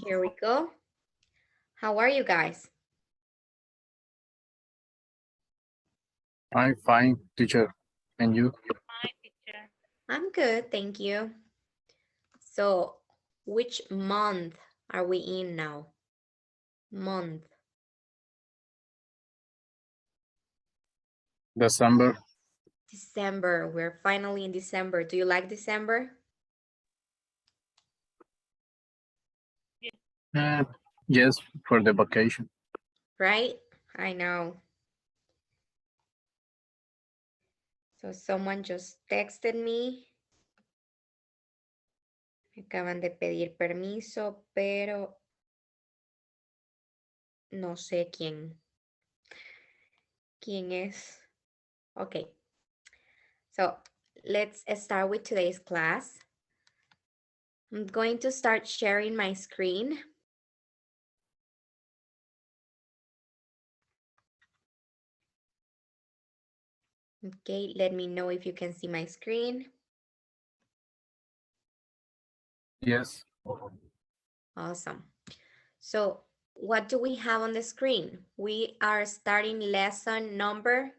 Here we go. How are you guys? I'm fine, teacher. And you? Hi, teacher. I'm good, thank you. So, which month are we in now? Month. December. December. We're finally in December. Do you like December? Yes, for the vacation. Right? I know. So someone just texted me. Me acaban de pedir permiso, pero no sé quién es. Okay. So let's start with today's class. I'm going to start sharing my screen. Okay, let me know if you can see my screen. Yes. Awesome. So what do we have on the screen? We are starting lesson number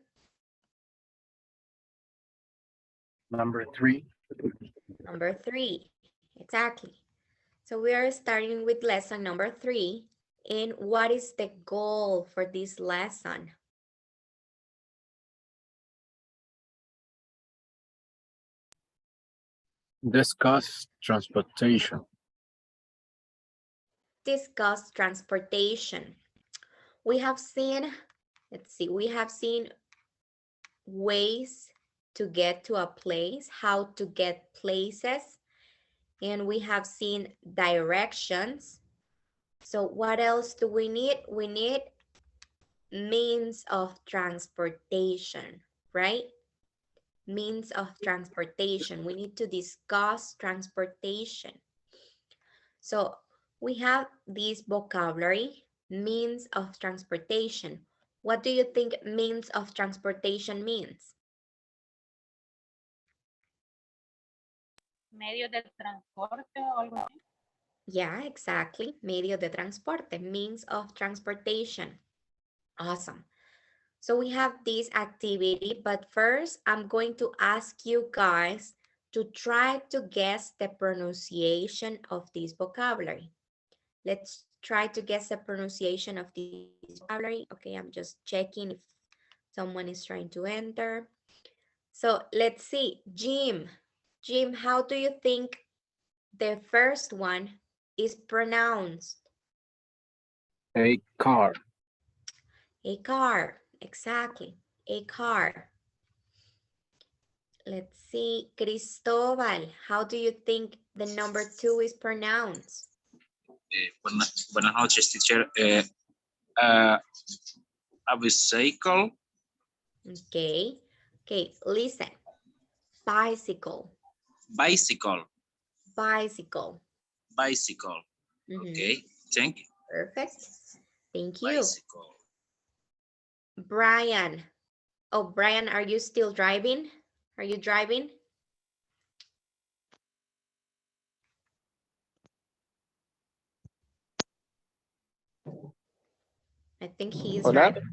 Number 3. 3. Exactly. So we are starting with lesson number 3. And what is the goal for this lesson? Discuss transportation. Discuss transportation. We have seen, we have seen ways to get to a place, how to get places, and we have seen directions. So what else do we need? We need means of transportation, right? Means of transportation. We need to discuss transportation. So we have this vocabulary, means of transportation. What do you think means of transportation means? Medio de transporte o algo así. Yeah, exactly. Medio de transporte, means of transportation. Awesome. So we have this activity, but first I'm going to ask you guys to try to guess the pronunciation of this vocabulary. Let's try to guess the pronunciation of this vocabulary. Okay, I'm just checking if someone is trying to enter. So let's see, Jim. Jim, how do you think the first one is pronounced? A car. A car, exactly, a car. Let's see, Cristobal, how do you think the number 2 is pronounced? Buenas noches, teacher. A bicycle. Okay, listen. Bicycle, Bicycle. bicycle. Bicycle. Okay, thank you. Perfect. Thank you. Bicycle. Brian. Oh, Brian, are you still driving? Are you driving? I think he is Hola. driving.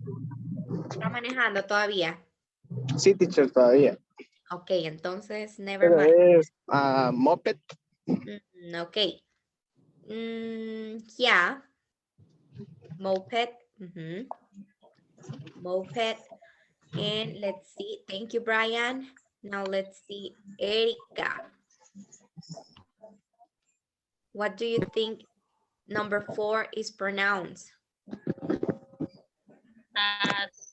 Está manejando todavía. Sí, teacher, todavía. Ok, entonces, never Pero mind. es moped. Ok. Yeah. Moped. Moped. And let's see. Thank you, Brian. Now let's see. Erika. What do you think number 4 is pronounced?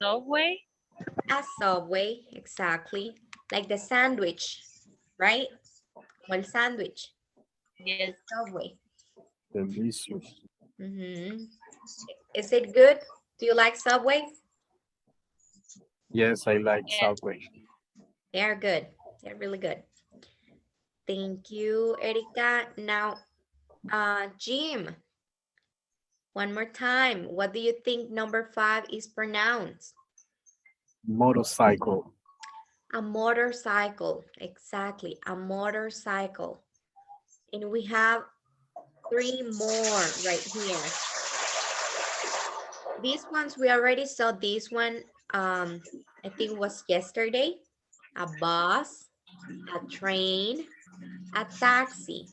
Subway. A subway, exactly. Like the sandwich, right? Como el sandwich. Yes. Subway. Delicious. Is it good? Do you like Subway? Yes, I like Yes. Subway. They're good. They're really good. Thank you, Erika. Now, Jim, one more time. What do you think number 5 is pronounced? Motorcycle. A motorcycle. Exactly. A motorcycle. And we have 3 more right here. These ones, we already saw this one, I think it was yesterday. A bus, a train, a taxi.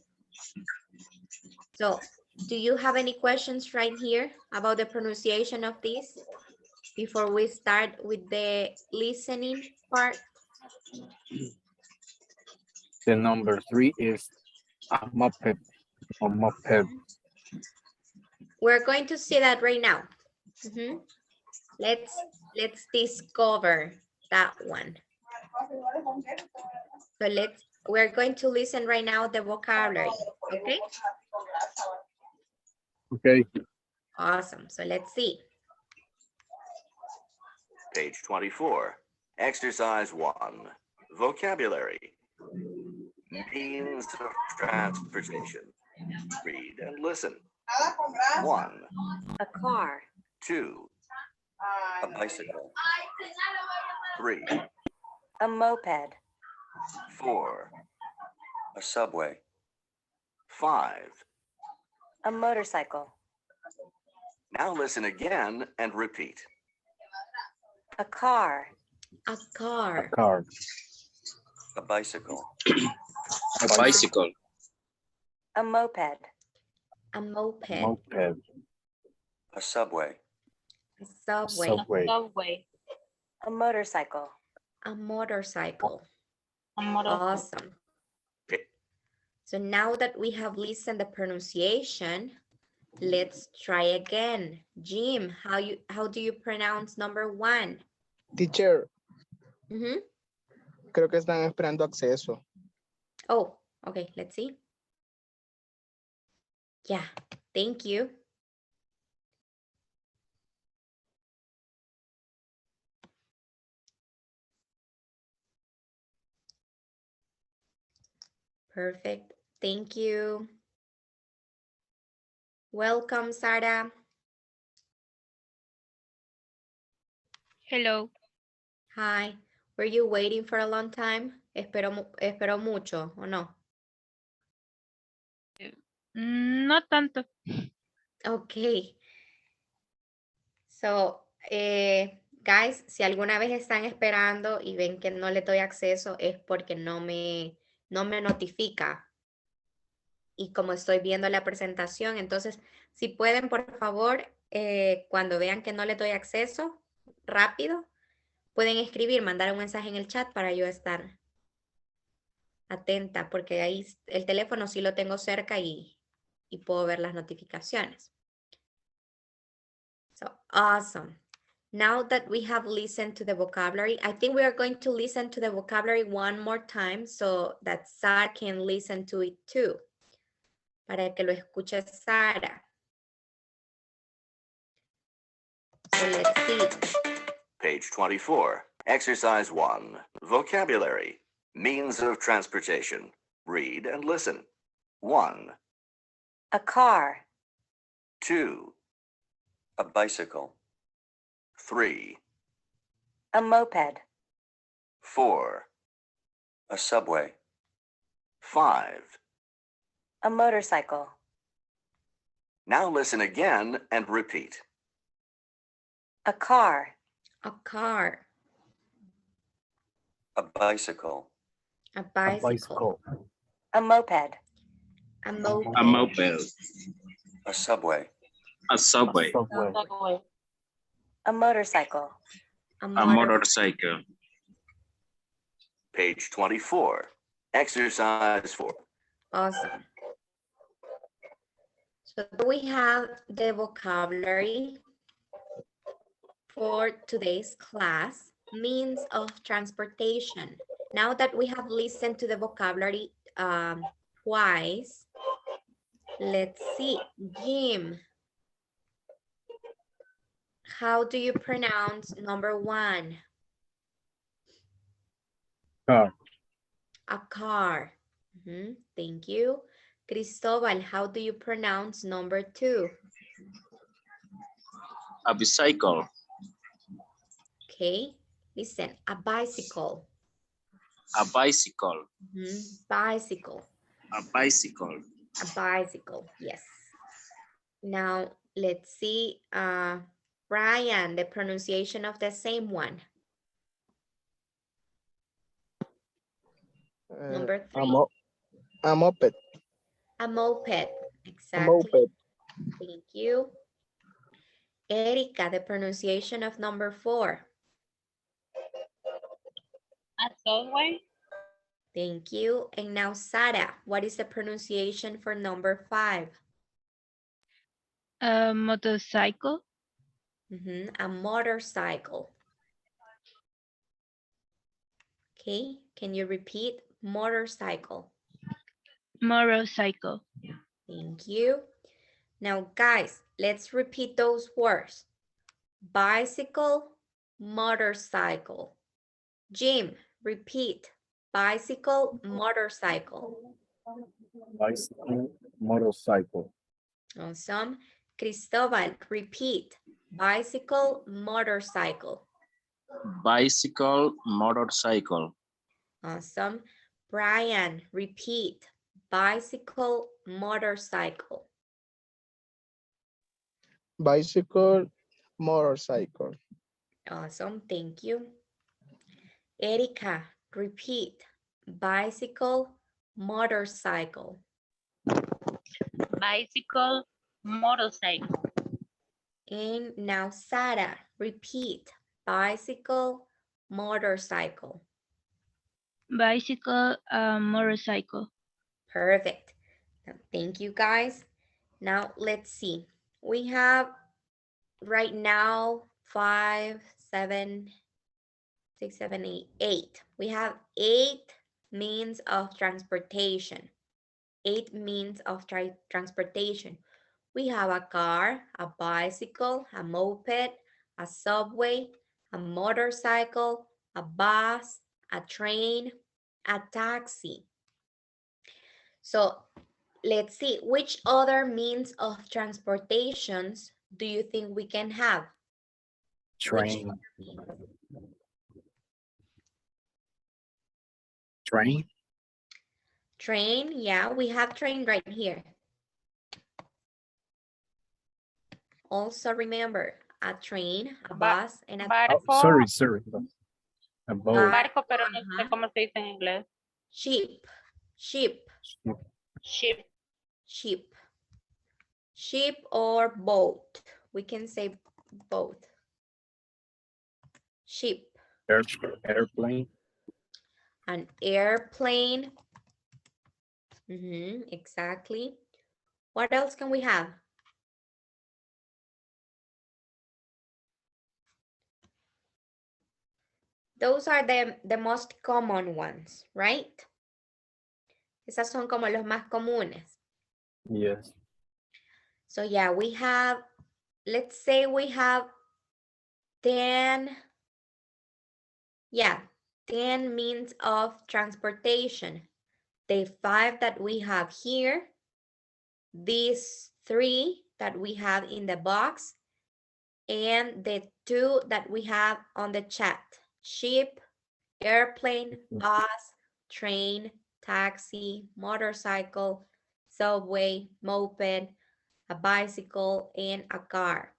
So, do you have any questions right here about the pronunciation of this before we start with the listening part? The number 3 is a moped or moped. We're going to see that right now. Mhm. Let's discover that one. So we're going to listen right now the vocabulary, okay? Okay. Awesome, so let's see. Page 24, exercise 1, vocabulary, means of transportation. Read and listen. 1, A car, 2, a bicycle. 3, a moped, 4, a subway. 5. a motorcycle, Now listen again and repeat. a car, A a car, car. A bicycle. A bicycle. a moped, a moped, Moped. A subway. a subway, Subway. Subway. a motorcycle, a motorcycle. A motorcycle. Awesome. So now that we have listened the pronunciation, let's try again. Jim, how do you pronounce number 1? Teacher, Mhm. creo que están esperando acceso. Oh, okay, let's see. Yeah, thank you. Perfect, thank you. Welcome, Sara. Hello. Hi, were you waiting for a long time? Espero mucho, ¿o no? No tanto. Okay. So, guys, si alguna vez están esperando y ven que no le doy acceso es porque no me notifica. Y como estoy viendo la presentación, entonces, si pueden, por favor, cuando vean que no le doy acceso, rápido, pueden escribir, mandar un mensaje en el chat para yo estar atenta, porque ahí el teléfono sí lo tengo cerca y puedo ver las notificaciones. So, awesome. Now that we have listened to the vocabulary, I think we are going to listen to the vocabulary one more time so that Sara can listen to it too. Para que lo escuche Sara. So let's see. Page 24, exercise 1, vocabulary, means of transportation. Read and listen. 1, A car, 2, a bicycle. 3, a moped, 4, a subway. 5. a motorcycle, Now listen again and repeat. a car, A bicycle. a A bicycle, bicycle. a moped, a A moped, moped. A subway. A subway. Subway. Subway. a motorcycle, A motorcycle. Page 24, exercise 4. Awesome. So we have the vocabulary for today's class, means of transportation. Now that we have listened to the vocabulary twice, let's see. Jim, how do you pronounce number 1? Car. A car. Thank you. Cristobal, how do you pronounce number 2? A bicycle. Okay, listen, a bicycle. A bicycle. Bicycle. A bicycle. A bicycle, yes. Now, let's see, Brian, the pronunciation of the same one. Number 3. A moped. A moped, A exactly. moped. Thank you. Erika, the pronunciation of number 4. A subway. Thank you. And now, Sara, what is the pronunciation for number 5? A motorcycle. A motorcycle. Okay, can you repeat? Motorcycle. Motorcycle. Thank you. Now, guys, let's repeat those words. Bicycle, motorcycle. Jim, repeat. Bicycle, motorcycle. Bicycle, motorcycle. Awesome. Cristobal, repeat. Bicycle, motorcycle. Bicycle, motorcycle. Awesome. Brian, repeat. Bicycle, motorcycle. Bicycle, motorcycle. Awesome, thank you. Erika, repeat. Bicycle, motorcycle. Bicycle, motorcycle. And now Sara, repeat. Bicycle, motorcycle. Bicycle, motorcycle. Perfect. Thank you, guys. Now let's see. We have right now 5, 7, 6, 7, 8, 8. We have 8 means of transportation. 8 means of transportation. We have a car, a bicycle, a moped, a subway, a motorcycle, a bus, a train, a taxi. So let's see, which other means of transportations do you think we can have? Train. Train. Train, yeah, we have train right here. Also remember, a train, a bus, and a Barco. Oh, sorry. A boat. Barco, pero no sé cómo se dice en inglés. ship, Ship. ship, ship or boat. We can say both. Ship. Airplane. An airplane. Exactly. What else can we have? Those are the most common ones, right? Esas son como los más comunes. Yes. So yeah, we have, let's say we have 10, yeah, 10 means of transportation. The 5 that we have here, these 3 that we have in the box, and the 2 that we have on the chat. Ship, airplane, bus, train, taxi, motorcycle, subway, moped, a bicycle, and a car.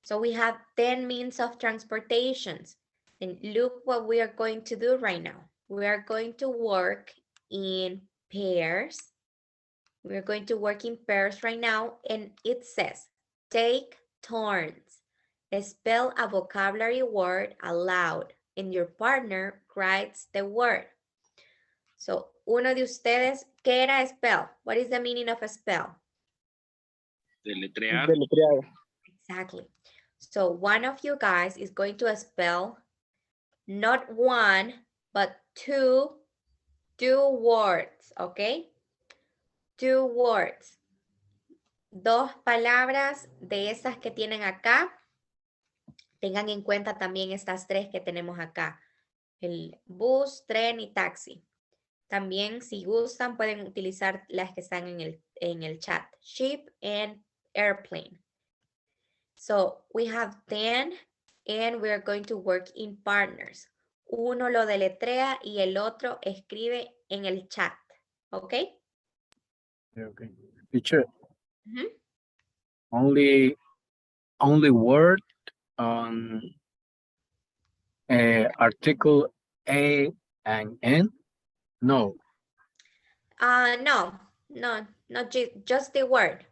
So we have 10 means of transportations. And look what we are going to do right now. We are going to work in pairs. We are going to work in pairs right now, and it says, take turns. Spell a vocabulary word aloud, and your partner writes the word. So, uno de ustedes, ¿qué era spell? What is the meaning of a spell? Deletrear. Deletrear. Exactly. So, one of you guys is going to spell not one, but two words, okay? 2 words. 2 palabras de esas que tienen acá. Tengan en cuenta también estas 3 que tenemos acá. El bus, tren y taxi. También, si gustan, pueden utilizar las que están en el chat. Ship and airplane. So, we have 10 and we are going to work in partners. Uno lo deletrea y el otro escribe en el chat. ¿Ok? Okay. Teacher, Mhm. only word on article A and N? No. No, not just the word.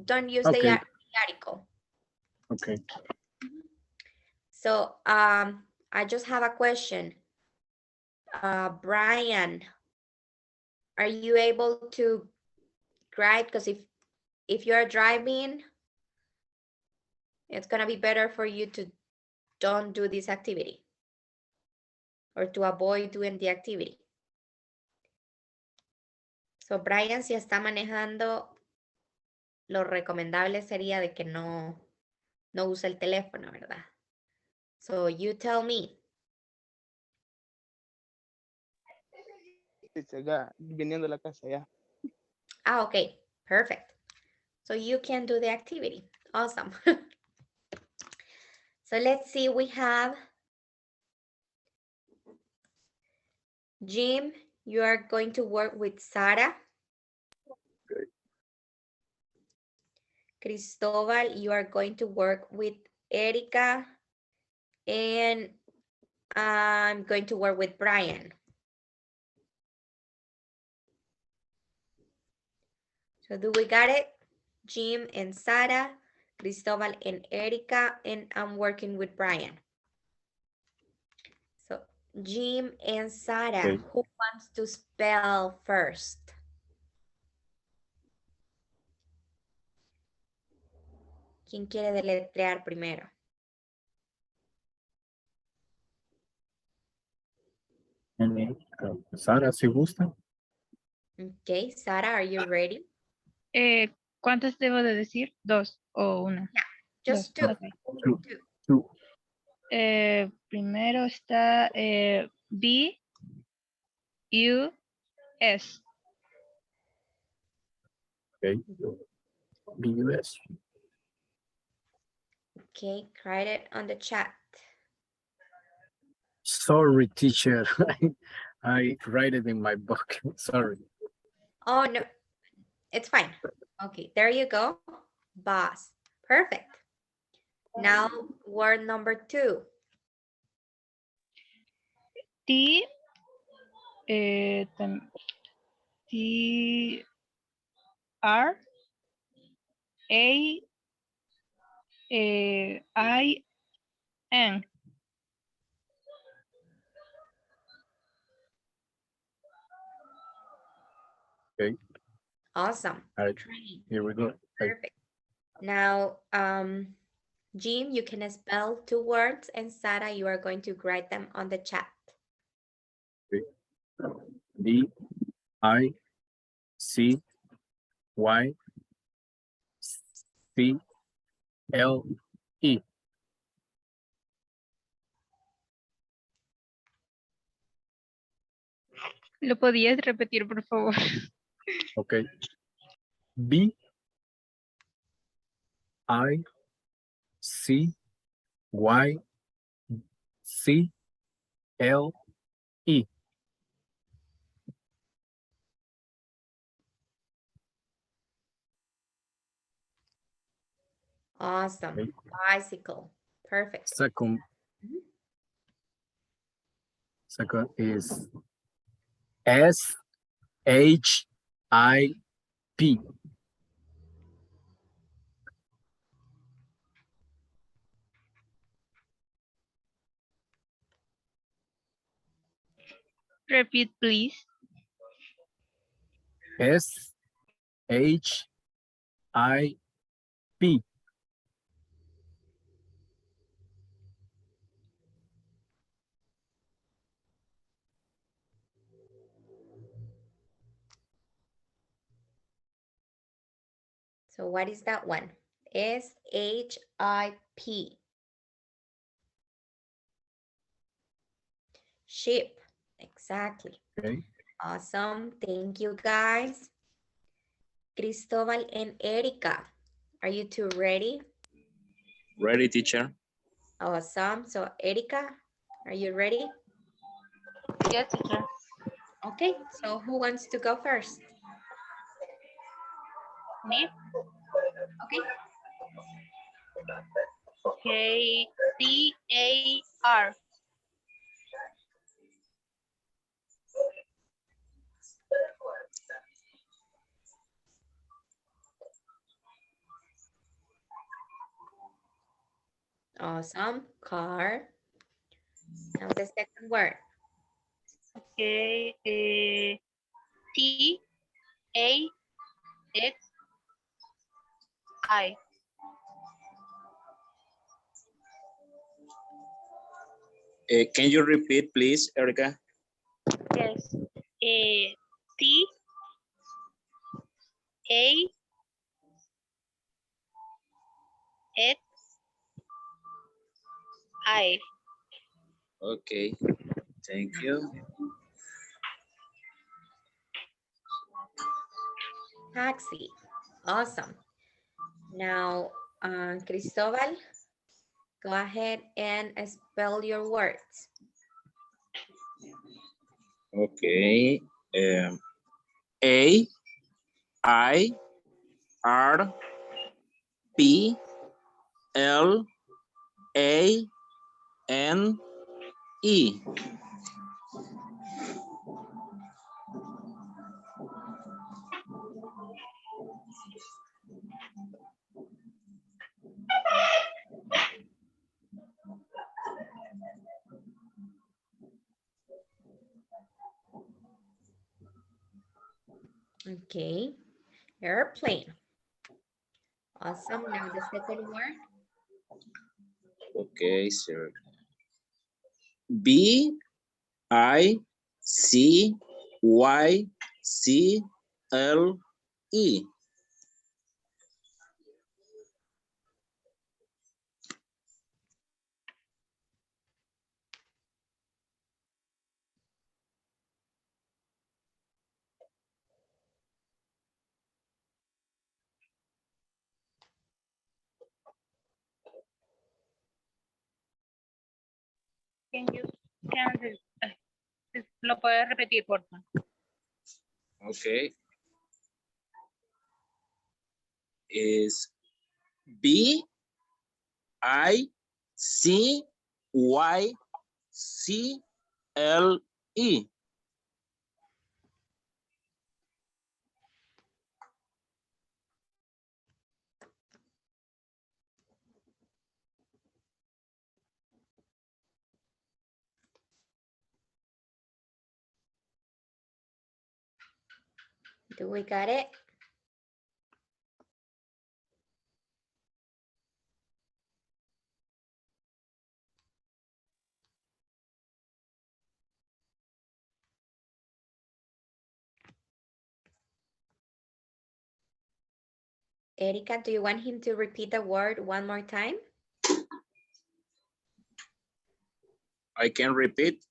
Don't use the Okay. article. Okay. So I just have a question. Brian, are you able to drive? Because if you're driving, it's gonna be better for you to don't do this activity or to avoid doing the activity. So Brian, si está manejando, lo recomendable sería de que no use el teléfono, ¿verdad? So you tell me. Ya, viniendo a la casa ya. Okay, perfect. So you can do the activity. Awesome. So let's see, we have Jim, you are going to work with Sara. Okay. Cristobal, you are going to work with Erica. And I'm going to work with Brian. So do we got it? Jim and Sara, Cristobal and Erica, and I'm working with Brian. So Jim and Sara, Okay. who wants to spell first? ¿Quién quiere deletrear primero? Sara, si gusta. Okay, Sara, are you ready? ¿Cuántas debo de decir? ¿Dos o una? Just Dos. two. Okay. Two. Primero está B, U, S. Okay. BUS. Okay, write it on the chat. Sorry, teacher. I write it in my book. Sorry. Oh, no, it's fine. Okay, there you go. Boss. Perfect. Now, word number 2. T, T, R, A, I, N. Okay. Awesome. All right. Train. Here we go. Perfect. Now, Jim, you can spell 2 words, and Sara, you are going to write them on the chat. D I C Y C L E. ¿Lo podías repetir, por favor? Okay. B I C Y C L E. Awesome. Okay. Bicycle. Perfect. Second is S H I P. Repeat, please. S H I P. So what is that one? S-H-I-P. Ship. Exactly. Okay. Awesome. Thank you, guys. Cristobal and Erica, are you two ready? Ready, teacher? Awesome. So Erica, are you ready? Yes, teacher. Okay, so who wants to go first? Need. Okay. K-C-A-R. Awesome. Car. Now the second word. Okay. T-A-X-I. Can you repeat, please, Erica? Yes. T-A-X-I. Okay, thank you. Taxi. Awesome. Now, Cristobal, go ahead and spell your words. Okay. A-I-R-P-L-A-N-E. Okay. Airplane. Awesome. Now the second word. Okay, sir. B-I-C-Y-C-L-E. Can you, can, lo puedes repetir, por favor? Okay. Is B-I-C-Y-C-L-E. Do we got it? Erica, do you want him to repeat the word one more time? I can repeat.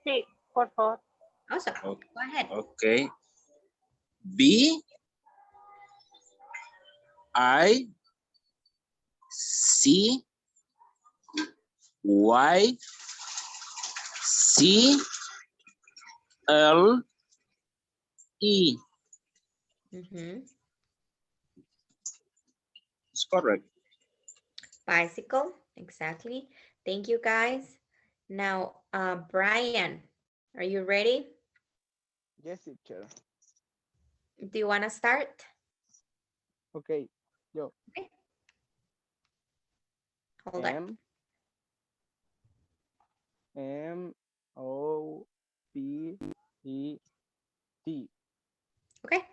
Sí, por favor. Awesome. Okay. Go ahead. Okay. B I C Y C L E. It's correct. Bicycle. Exactly. Thank you, guys. Now, Brian, are you ready? Yes, teacher. Do you want to start? Okay, yo. Okay. Hold on. M-O-P-E-T. Okay.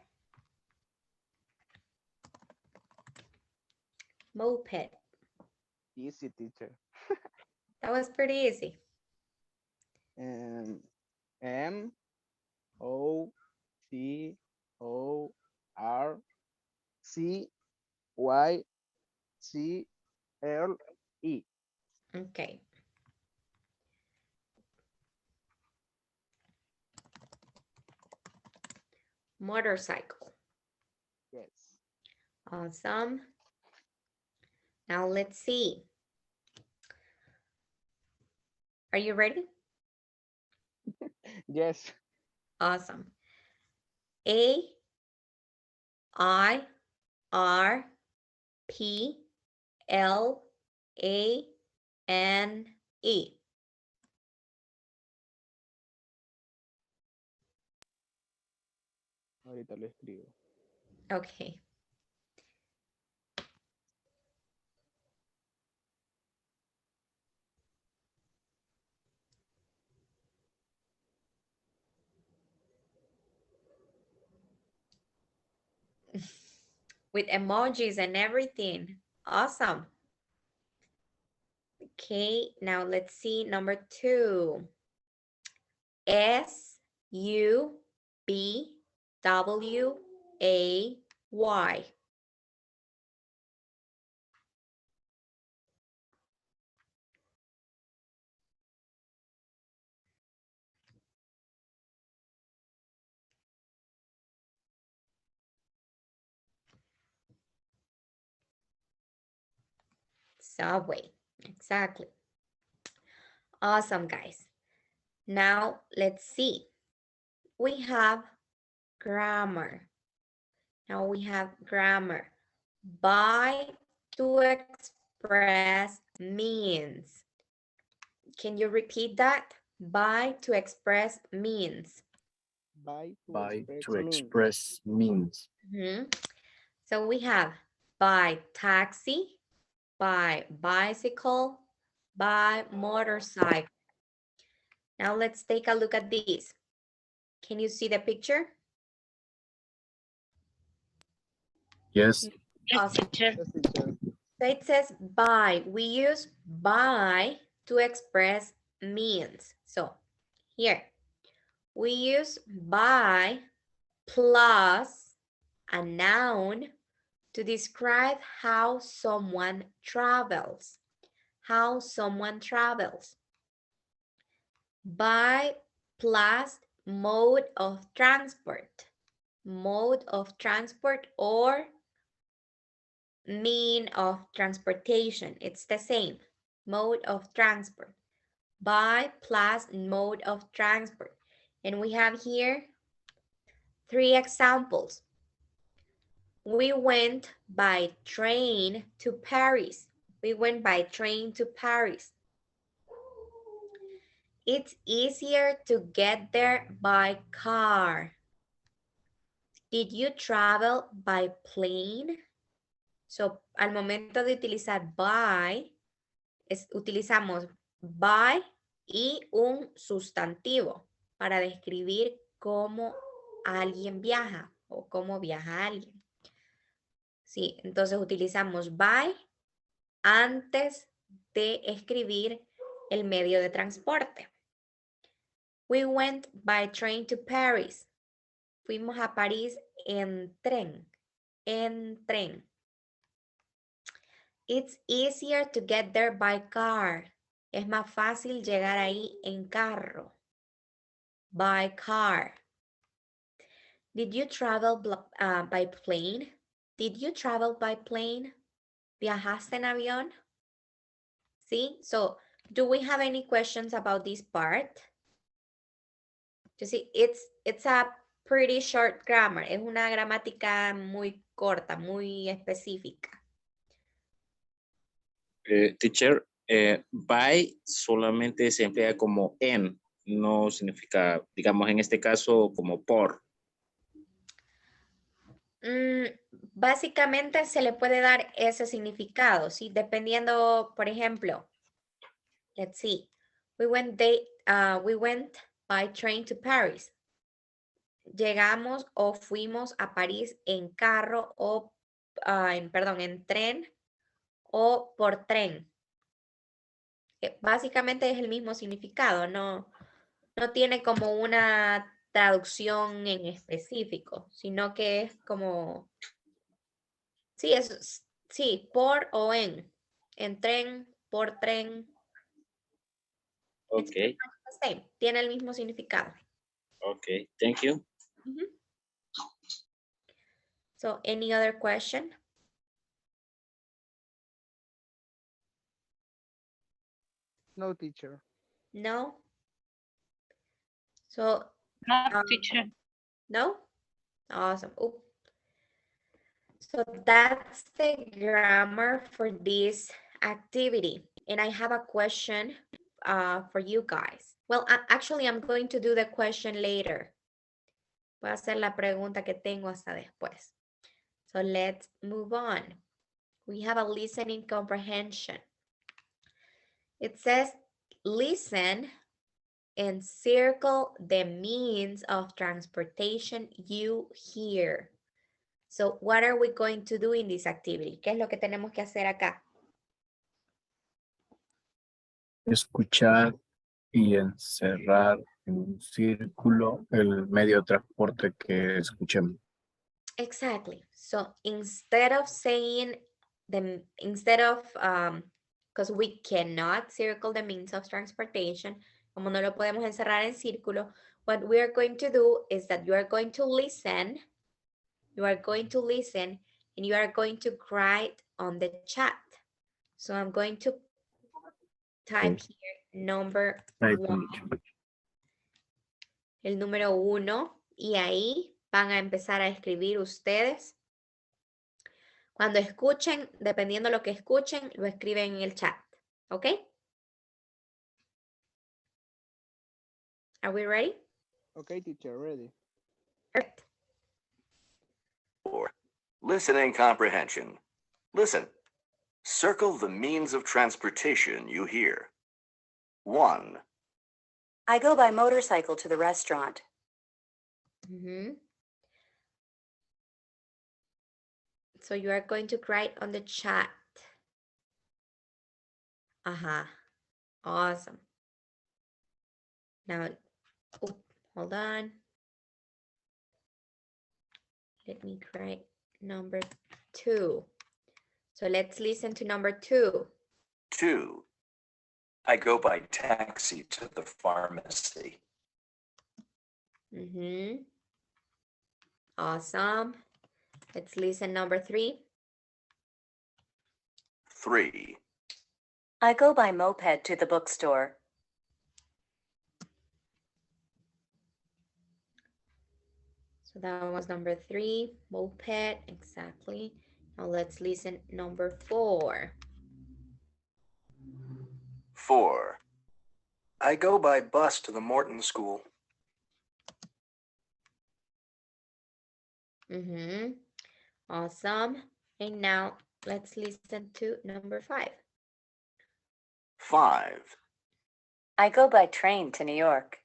Moped. Easy, teacher. That was pretty easy. M-O-T-O-R-C-Y-C-L-E. Okay. Motorcycle. Yes. Awesome. Now let's see. Are you ready? Yes. Awesome. A I-R-P-L-A-N-E. Ahorita lo escribo. Okay. With emojis and everything. Awesome. Okay, now let's see number 2. S-U-B-W-A-Y. Subway, exactly. Awesome, guys. Now let's see. We have grammar. Now we have grammar. By to express means. Can you repeat that? By to express means. By to By express to means. express means. So we have by taxi, by bicycle, by motorcycle. Now let's take a look at these. Can you see the picture? Yes. Yes, Awesome. teacher. Yes, teacher. So it says by. We use by to express means. So here, we use by plus a noun to describe how someone travels. How someone travels. By plus mode of transport. Mode of transport or mean of transportation. It's the same. Mode of transport. By plus mode of transport. And we have here 3 examples. We went by train to Paris. We went by train to Paris. It's easier to get there by car. Did you travel by plane? So, al momento de utilizar by, utilizamos by y un sustantivo para describir cómo alguien viaja o cómo viaja alguien. Sí, entonces utilizamos by antes de escribir el medio de transporte. We went by train to Paris. Fuimos a París en tren. En tren. It's easier to get there by car. Es más fácil llegar ahí en carro. By car. Did you travel by plane? Did you travel by plane? ¿Viajaste en avión? See, so do we have any questions about this part? You see, it's a pretty short grammar. Es una gramática muy corta, muy específica. Teacher, by solamente se emplea como en, no significa, digamos en este caso, como por. Básicamente se le puede dar ese significado, ¿sí? Dependiendo, por ejemplo, let's see, we went by train to Paris. Llegamos o fuimos a París en carro o, en tren o por tren. Básicamente es el mismo significado, no tiene como una traducción en específico, sino que es como, sí, por o en tren, por tren. Ok, Tiene el mismo significado. ok, thank you. So, any other question? No, teacher. No? So, No, teacher. no? Awesome. Oop. So that's the grammar for this activity. And I have a question for you guys. Well, actually, I'm going to do the question later. Voy a hacer la pregunta que tengo hasta después. So let's move on. We have a listening comprehension. It says, listen and circle the means of transportation you hear. So what are we going to do in this activity? ¿Qué es lo que tenemos que hacer acá? Escuchar y encerrar en un círculo el medio de transporte que escuchemos. Exactly. So instead of saying because we cannot circle the means of transportation, como no lo podemos encerrar en círculo, what we are going to do is that you are going to listen, and you are going to write on the chat. So I'm going to type here number Type one, in. el número 1, y ahí van a empezar a escribir ustedes. Cuando escuchen, dependiendo de lo que escuchen, lo escriben en el chat. ¿Ok? Are we ready? Okay, teacher, ready. Perfect. 4. Listening comprehension. Listen. Circle the means of transportation you hear. 1, I go by motorcycle to the restaurant. So you are going to write on the chat. Awesome. Now, hold on. Let me write number 2. So let's listen to number 2. 2. I go by taxi to the pharmacy. Awesome. Let's listen number 3. 3. I go by moped to the bookstore. So that was number 3, moped, exactly. Now let's listen number 4. 4. I go by bus to the Morton School. Awesome. And now let's listen to number 5. 5. I go by train to New York.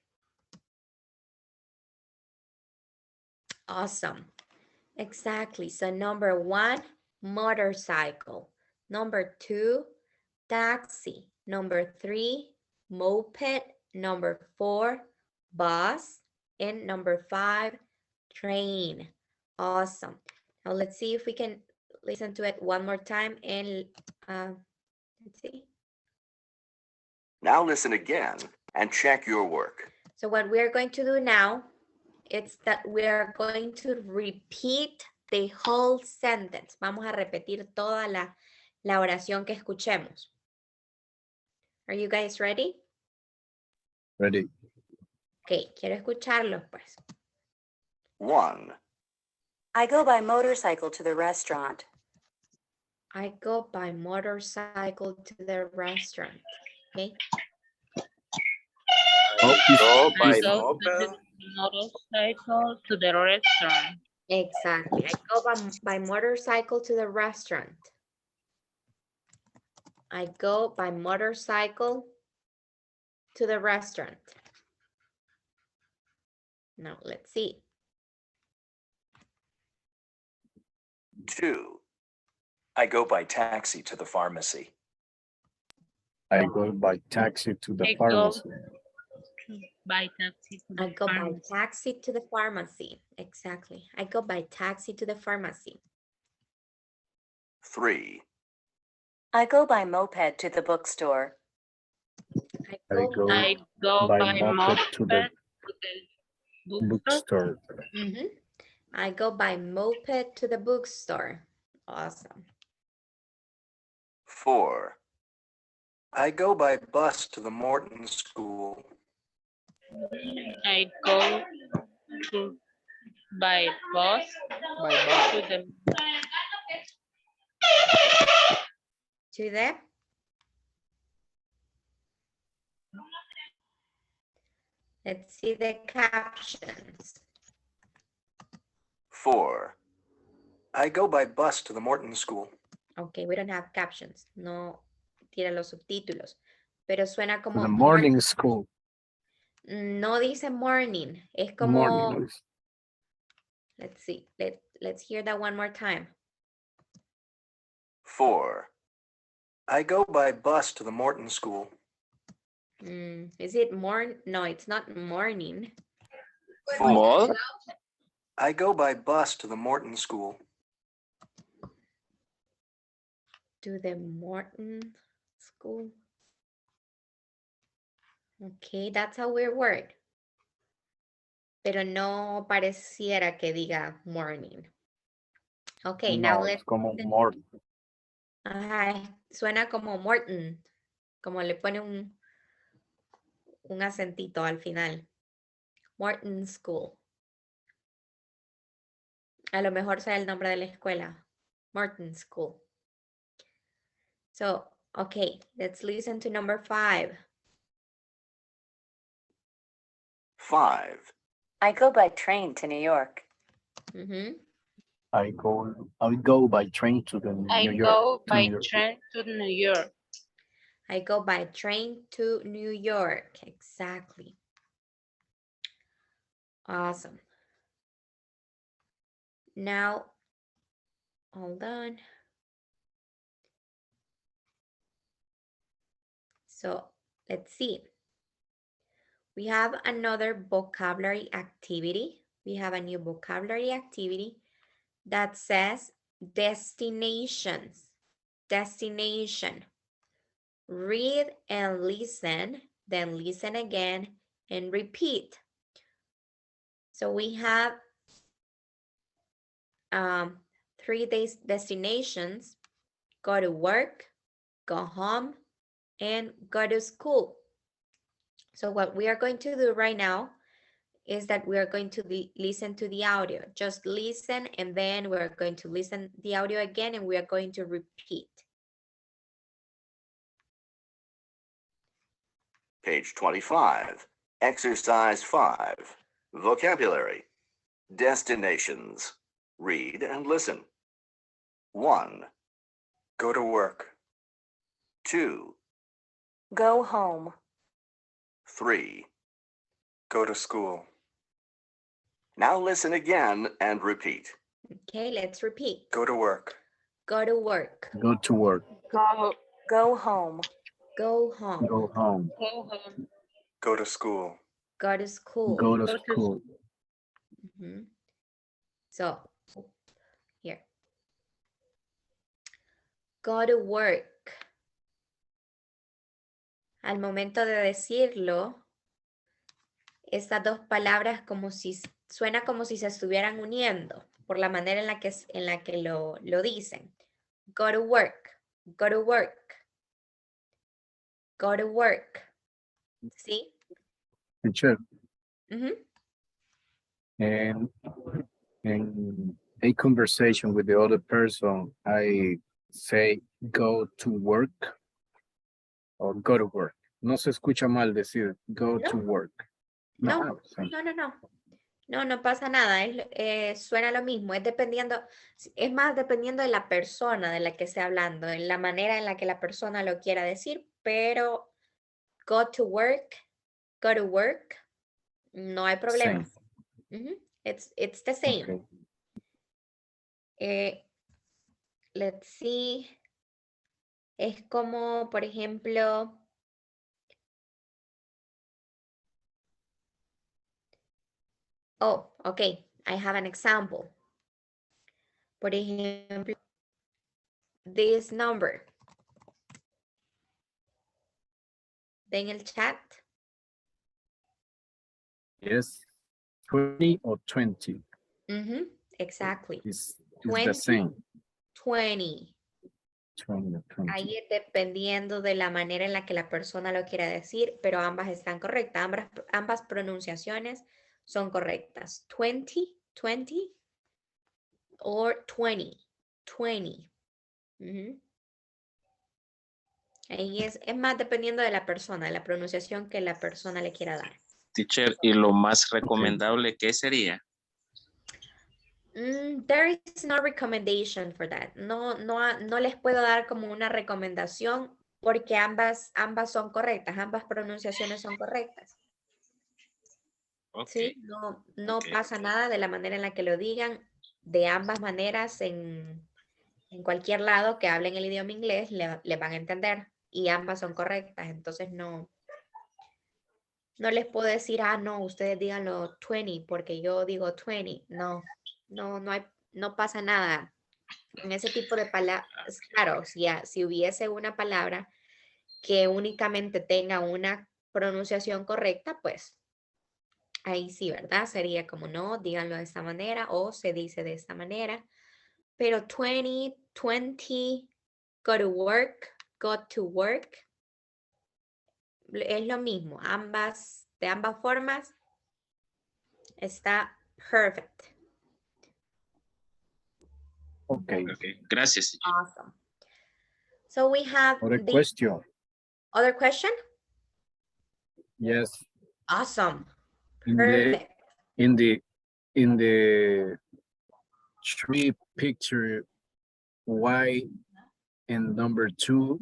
Awesome. Exactly. So number 1, motorcycle. Number 2, taxi. Number 3, moped. Number 4, bus. And number 5, train. Awesome. Now let's see if we can listen to it one more time and let's see. Now listen again and check your work. So what we are going to do now is that we are going to repeat the whole sentence. Vamos a repetir toda la oración que escuchemos. Are you guys ready? Ready. Ok, quiero escucharlos pues. 1. I go by motorcycle to the restaurant. I go by motorcycle to the restaurant. Okay. Go by I go moped. to the motorcycle to the restaurant. Exactly. I go by motorcycle to the restaurant. I go by motorcycle to the restaurant. Now let's see. 2. I go by taxi to the pharmacy. I go by taxi to the I go pharmacy. by taxi to the I go by pharmacy. taxi to the pharmacy. Exactly. I go by taxi to the pharmacy. 3. I go by moped to the bookstore. I I go I go by by moped moped to the to the bookstore. bookstore. I go by moped to the bookstore. Awesome. 4. I go by bus to the Morton School. I go to by bus By bus. to the to the let's see the captions. 4. I go by bus to the Morton School. Okay, we don't have captions. No tira los subtítulos. Pero suena To como the morning school. No dice morning. Es como Morning. let's see. Let's hear that one more time. 4. I go by bus to the Morton School. Is it morning? No, it's not morning. 4. Mall. I go by bus to the Morton School. To the Morton School. Okay, that's a weird word. Pero no pareciera que diga morning. Okay, now No, let's... es como morning. Ajá, suena como Morton. Como le pone un acentito al final. Morton School. A lo mejor sea el nombre de la escuela. Morton School. So, okay, let's listen to number 5. 5. I go by train to New York. I go by train to the I New York. go to by New York. train to New York. I go by train to New York. Exactly. Awesome. Now, hold on. So, let's see. We have another vocabulary activity. We have a new vocabulary activity that says destinations. Destination. Read and listen, then listen again and repeat. So we have 3 destinations: go to work, go home, and go to school. So what we are going to do right now is that we are going to listen to the audio. Just listen, and then we're going to listen the audio again, and we are going to repeat. Page 25. Exercise 5. Vocabulary. Destinations. Read and listen. 1. Go to work. 2. Go home. 3. Go to school. Now listen again and repeat. Okay, let's repeat. Go to work. Go to work. Go to work. Go home. Go home. Go home. Go home. Go to school. Go to school. Go to Go to school. So, here. Go to work. Al momento de decirlo, estas dos palabras suena como si se estuvieran uniendo por la manera en la que lo dicen. Go to work. Go to work. Go to work. ¿Sí? Teacher, Ujú. and in a conversation with the other person, I say go to work or go to work. No se escucha mal decir go to work. No, sí. no. No pasa nada. Suena lo mismo. Es más dependiendo de la persona de la que esté hablando, en la manera en la que la persona lo quiera decir, pero go to work, no hay problema. It's the same. Okay. Let's see. Es como, por ejemplo, oh, okay, I have an example. Por ejemplo, this number. ¿Ven el chat? Yes. 20 or 20. Exactly. It's 20, the same. 20. 20 or 20. Ahí es dependiendo de la manera en la que la persona lo quiera decir, pero ambas están correctas. Ambas pronunciaciones son correctas. 20, 20 or 20, 20. Ahí es más dependiendo de la persona, de la pronunciación que la persona le quiera dar. Teacher, ¿y lo más recomendable qué sería? There is no recommendation for that. No les puedo dar como una recomendación porque ambas son correctas, ambas pronunciaciones son correctas. Ok, Sí, no ok. pasa nada de la manera en la que lo digan, de ambas maneras en cualquier lado que hablen el idioma inglés le van a entender y ambas son correctas, entonces no les puedo decir, no, ustedes díganlo 20 porque yo digo 20, no pasa nada. En ese tipo de palabras, claro, si hubiese una palabra que únicamente tenga una pronunciación correcta, pues ahí sí, ¿verdad? Sería como no, díganlo de esta manera o se dice de esta manera. Pero 20, go to work, es lo mismo. De ambas formas, está perfect. Okay. Ok, gracias. Teacher. Awesome. So we have Other the question. other question. Yes. Awesome. In Perfect. the three picture, why and number 2,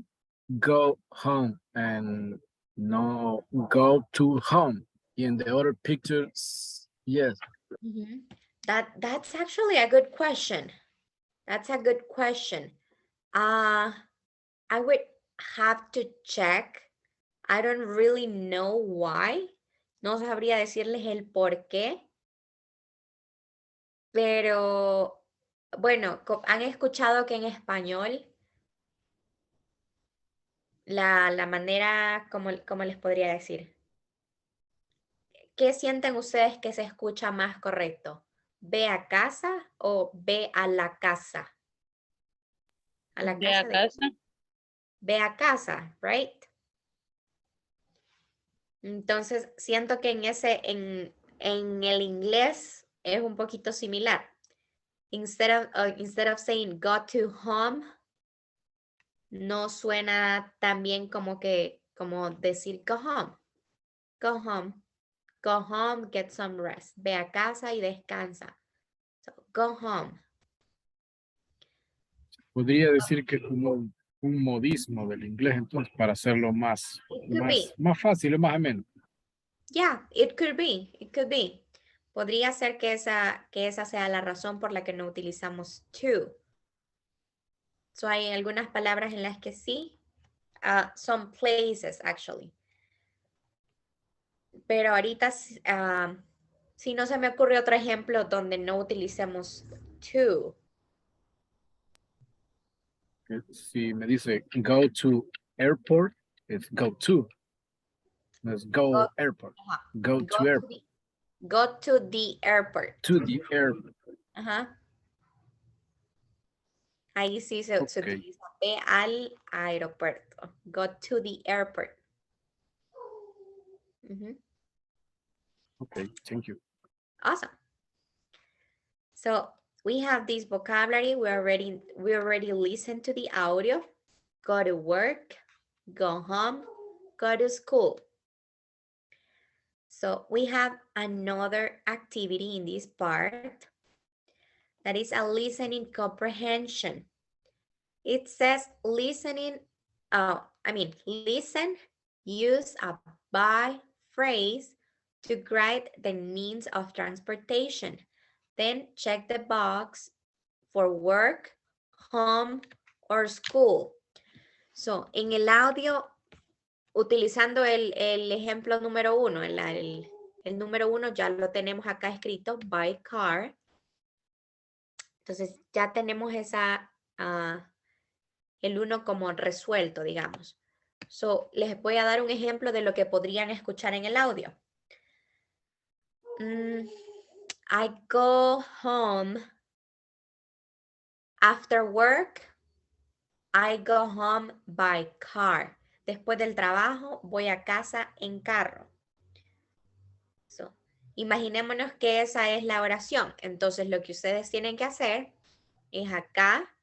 go home and no go to home. In the other pictures, yes. Mhm. That's actually a good question. That's a good question. I would have to check. I don't really know why. No sabría decirles el por qué. Pero, bueno, han escuchado que en español la manera, como les podría decir? ¿Qué sienten ustedes que se escucha más correcto? ¿Ve a casa o ve a la casa? A la De casa a de... casa. Ve a casa, right? Entonces, siento que en el inglés es un poquito similar. Instead of saying go to home, no suena tan bien como decir go home. Go home. Go home, get some rest. Ve a casa y descansa. So, go home. Podría decir que como un modismo del inglés, entonces, para hacerlo más, It could be. más fácil, más ameno. Yeah, it could be. It could be. Podría ser que esa sea la razón por la que no utilizamos to. So, hay algunas palabras en las que sí. Some places, actually. Pero ahorita, si no se me ocurre otro ejemplo donde no utilicemos to. Si me dice go to airport, it's go to. Let's Go, go airport. ajá, Go to airport. go to the airport. To the airport. Ajá. Ahí sí se Okay. utiliza ve al aeropuerto. Go to the airport. Ujú. Okay, thank you. Awesome. So we have this vocabulary. We already listened to the audio. Go to work, go home, go to school. So we have another activity in this part that is a listening comprehension. It says listen, use a by phrase to guide the means of transportation. Then check the box for work, home, or school. So, en el audio, utilizando el ejemplo número 1, el número 1 ya lo tenemos acá escrito, by car. Entonces, ya tenemos el 1 como resuelto, digamos. So, les voy a dar un ejemplo de lo que podrían escuchar en el audio. I go home after work. I go home by car. Después del trabajo, voy a casa en carro. So, imaginémonos que esa es la oración. Entonces, lo que ustedes tienen que hacer es acá,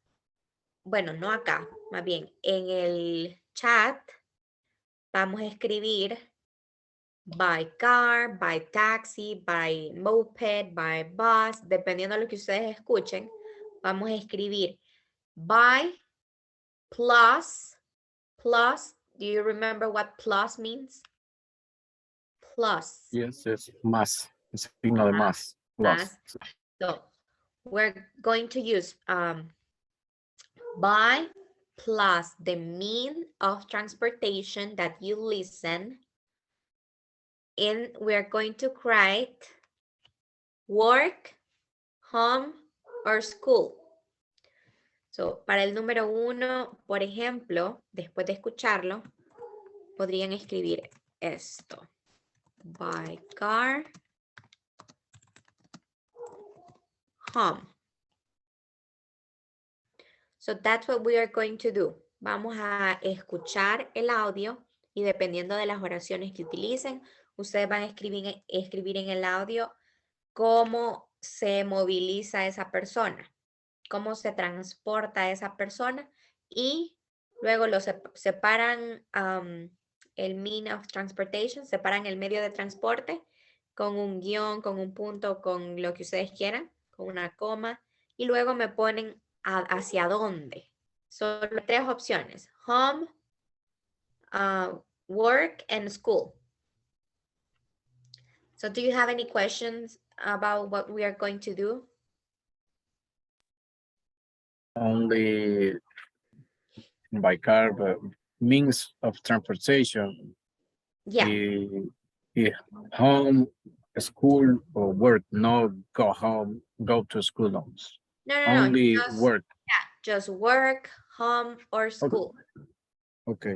bueno, no acá, más bien en el chat, vamos a escribir by car, by taxi, by moped, by bus, dependiendo de lo que ustedes escuchen, vamos a escribir by plus, do you remember what plus means? Plus. Yes, yes, más. El signo de más. Plus. So we're going to use by plus the mean of transportation that you listen, and we're going to write work, home, or school. So, para el número 1, por ejemplo, después de escucharlo, podrían escribir esto. By car, home. So that's what we are going to do. Vamos a escuchar el audio y dependiendo de las oraciones que utilicen, ustedes van a escribir en el audio cómo se moviliza esa persona, cómo se transporta esa persona y luego lo separan el mean of transportation, separan el medio de transporte con un guión, con un punto, con lo que ustedes quieran, con una coma y luego me ponen hacia dónde. Solo 3 opciones, home, work, and school. So do you have any questions about what we are going to do? Only by car, but means of transportation. Yeah. Home, school, or work. No, go home, go to school. No. No, Only just, work. Yeah, just work, home, or school. Okay.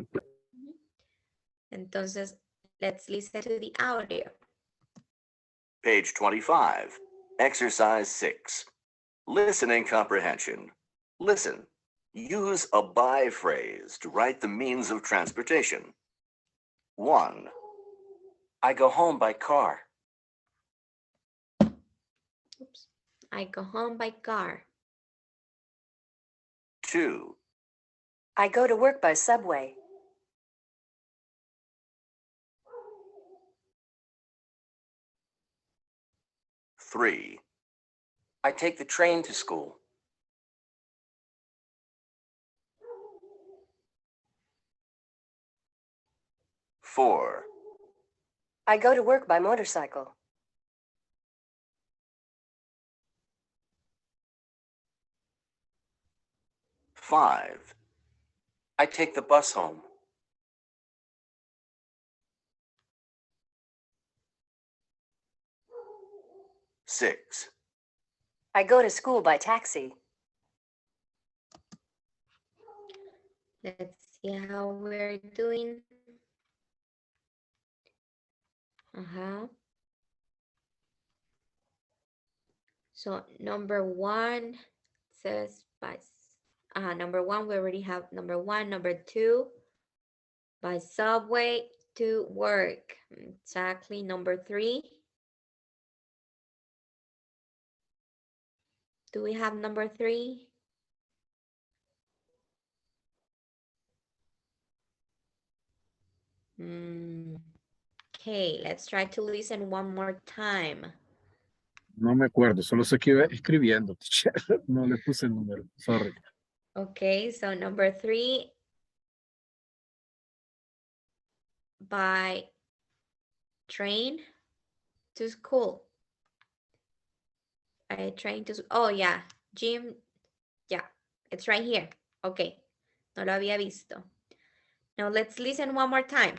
Entonces, let's listen to the audio. Page 25, exercise 6. Listening comprehension. Listen. Use a by phrase to write the means of transportation. 1, I go home by car. Oops. I go home by car. 2, I go to work by subway. 3, I take the train to school. 4, I go to work by motorcycle. 5, I take the bus home. 6, I go to school by taxi. Let's see how we're doing. So number 1 says by number 1, we already have number 1. Number 2, by subway to work. Exactly. Number 3. Do we have number 3? Okay, let's try to listen one more time. No me acuerdo, solo sé que iba escribiendo. No le puse el número, sorry. Okay, so number 3, by train to school. I train to, oh yeah, Jim, yeah, it's right here. Okay, no lo había visto. Now let's listen one more time.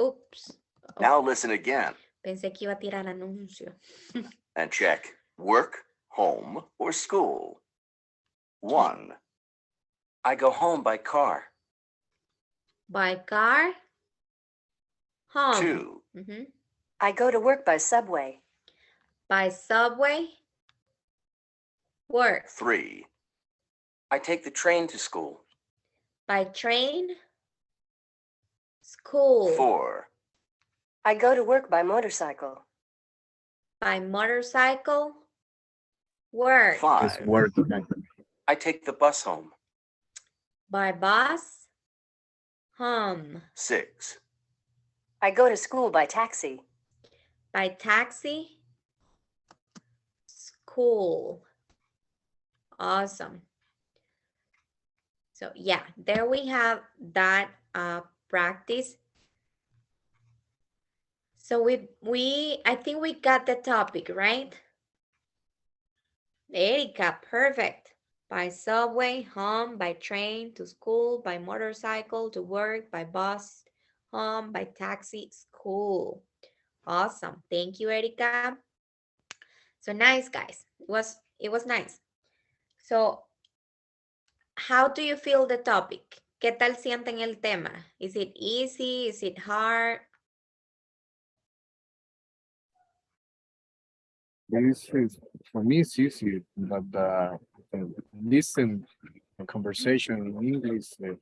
Oops. Now listen again. Pensé que iba a tirar anuncio. And check work, home, or school. 1, I go home by car. By car, home. 2, I go to work by subway. By subway, work. 3, I take the train to school. By train, school. 4, I go to work by motorcycle. by motorcycle. Work. It's 5. work. I take the bus home. By bus. Home. 6. I go to school by taxi. By taxi. School. Awesome. So yeah, there we have that practice. So I think we got the topic, right? Erika, perfect. By subway, home, by train, to school, by motorcycle, to work, by bus, home, by taxi, school. Awesome. Thank you, Erika. So nice, guys. It was nice. So how do you feel the topic? ¿Qué tal sienten el tema? Is it easy? Is it hard? This is, for me, it's easy, but listen, the conversation in English, the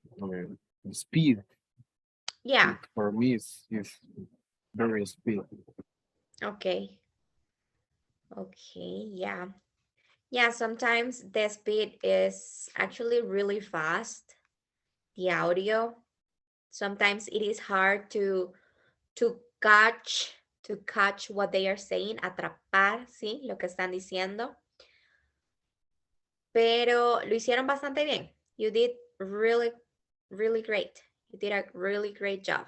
speed, Yeah. for me, is very speed. Okay. Okay, yeah. Yeah, sometimes the speed is actually really fast, the audio. Sometimes it is hard to catch what they are saying, atrapar, ¿sí? Lo que están diciendo. Pero lo hicieron bastante bien. You did really, really great. You did a really great job.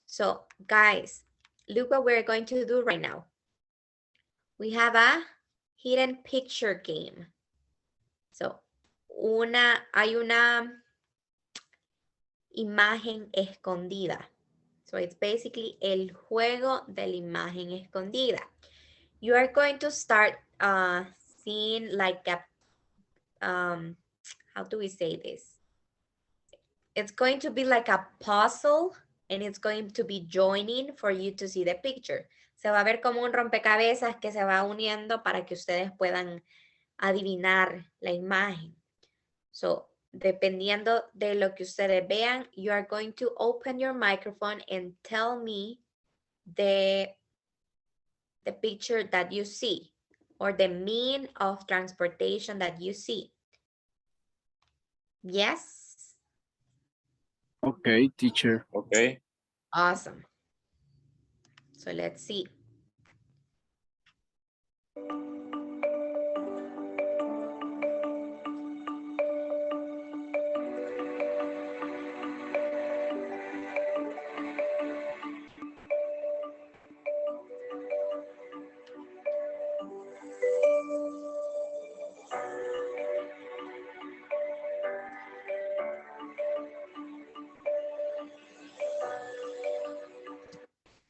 So, guys, look what we're going to do right now. We have a hidden picture game. So, hay una imagen escondida. So, it's basically el juego de la imagen escondida. You are going to start seeing like a, how do we say this? It's going to be like a puzzle and it's going to be joining for you to see the picture. Se va a ver como un rompecabezas que se va uniendo para que ustedes puedan adivinar la imagen. So, dependiendo de lo que ustedes vean, you are going to open your microphone and tell me the picture that you see or the mean of transportation that you see. Yes? Okay, teacher. Okay. Awesome. So let's see.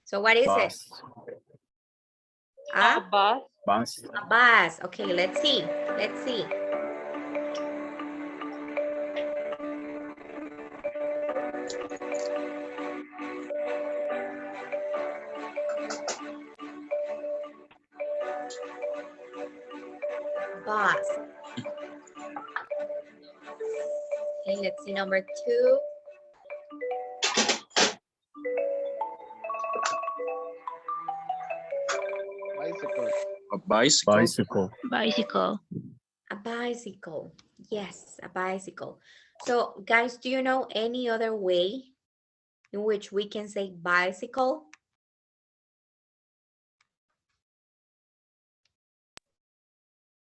So what is it? Bus. A bus. Bus. bus. Okay, let's see. Let's see. Bus. Okay, let's see number 2. Bicycle. A bicycle. Bicycle. Bicycle. A bicycle. Yes, a bicycle. So guys, do you know any other way in which we can say bicycle?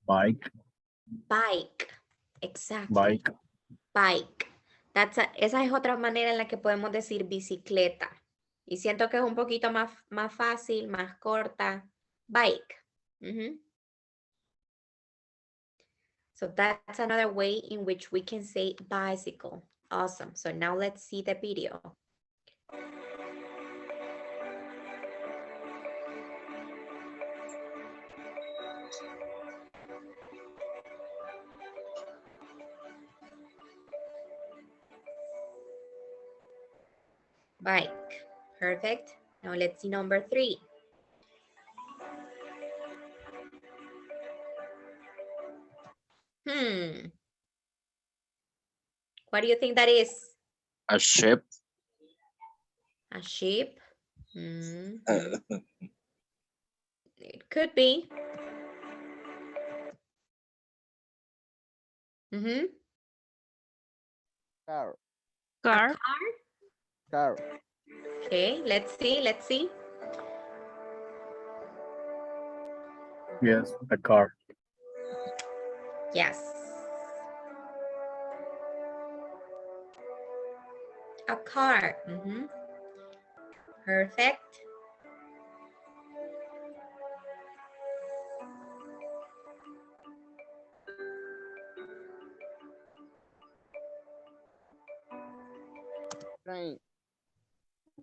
Bike. Bike. Exactly. Bike. Bike. Esa es otra manera en la que podemos decir bicicleta. Y siento que es un poquito más fácil, más corta. Bike. So that's another way in which we can say bicycle. Awesome. So now let's see the video. Bike. Perfect. Now let's see number 3. What do you think that is? A ship. A sheep? It could be. Car. A Car. car. Car. Okay, let's see, let's see. Yes, a car. Yes. A car. Perfect. Train.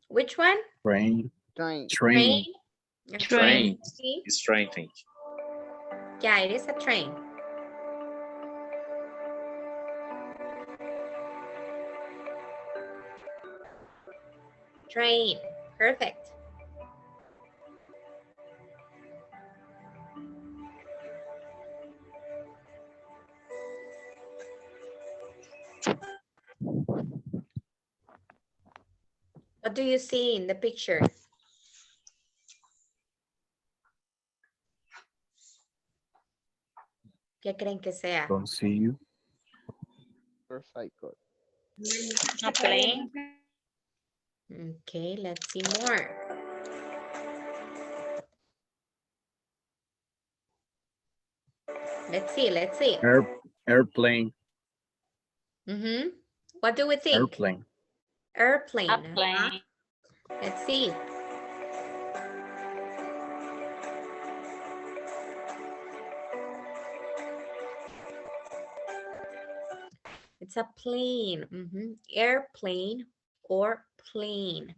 Which one? Train. Train. Train. A Train. See? It's train. Yeah, it is a train. Train. Perfect. What do you see in the picture? ¿Qué creen que sea? Don't see you. Motorcycle. A plane. Okay, let's see more. Let's see, let's see. Airplane. What do we think? Airplane. Airplane. A plane. Let's see. It's a plane. Airplane or plane.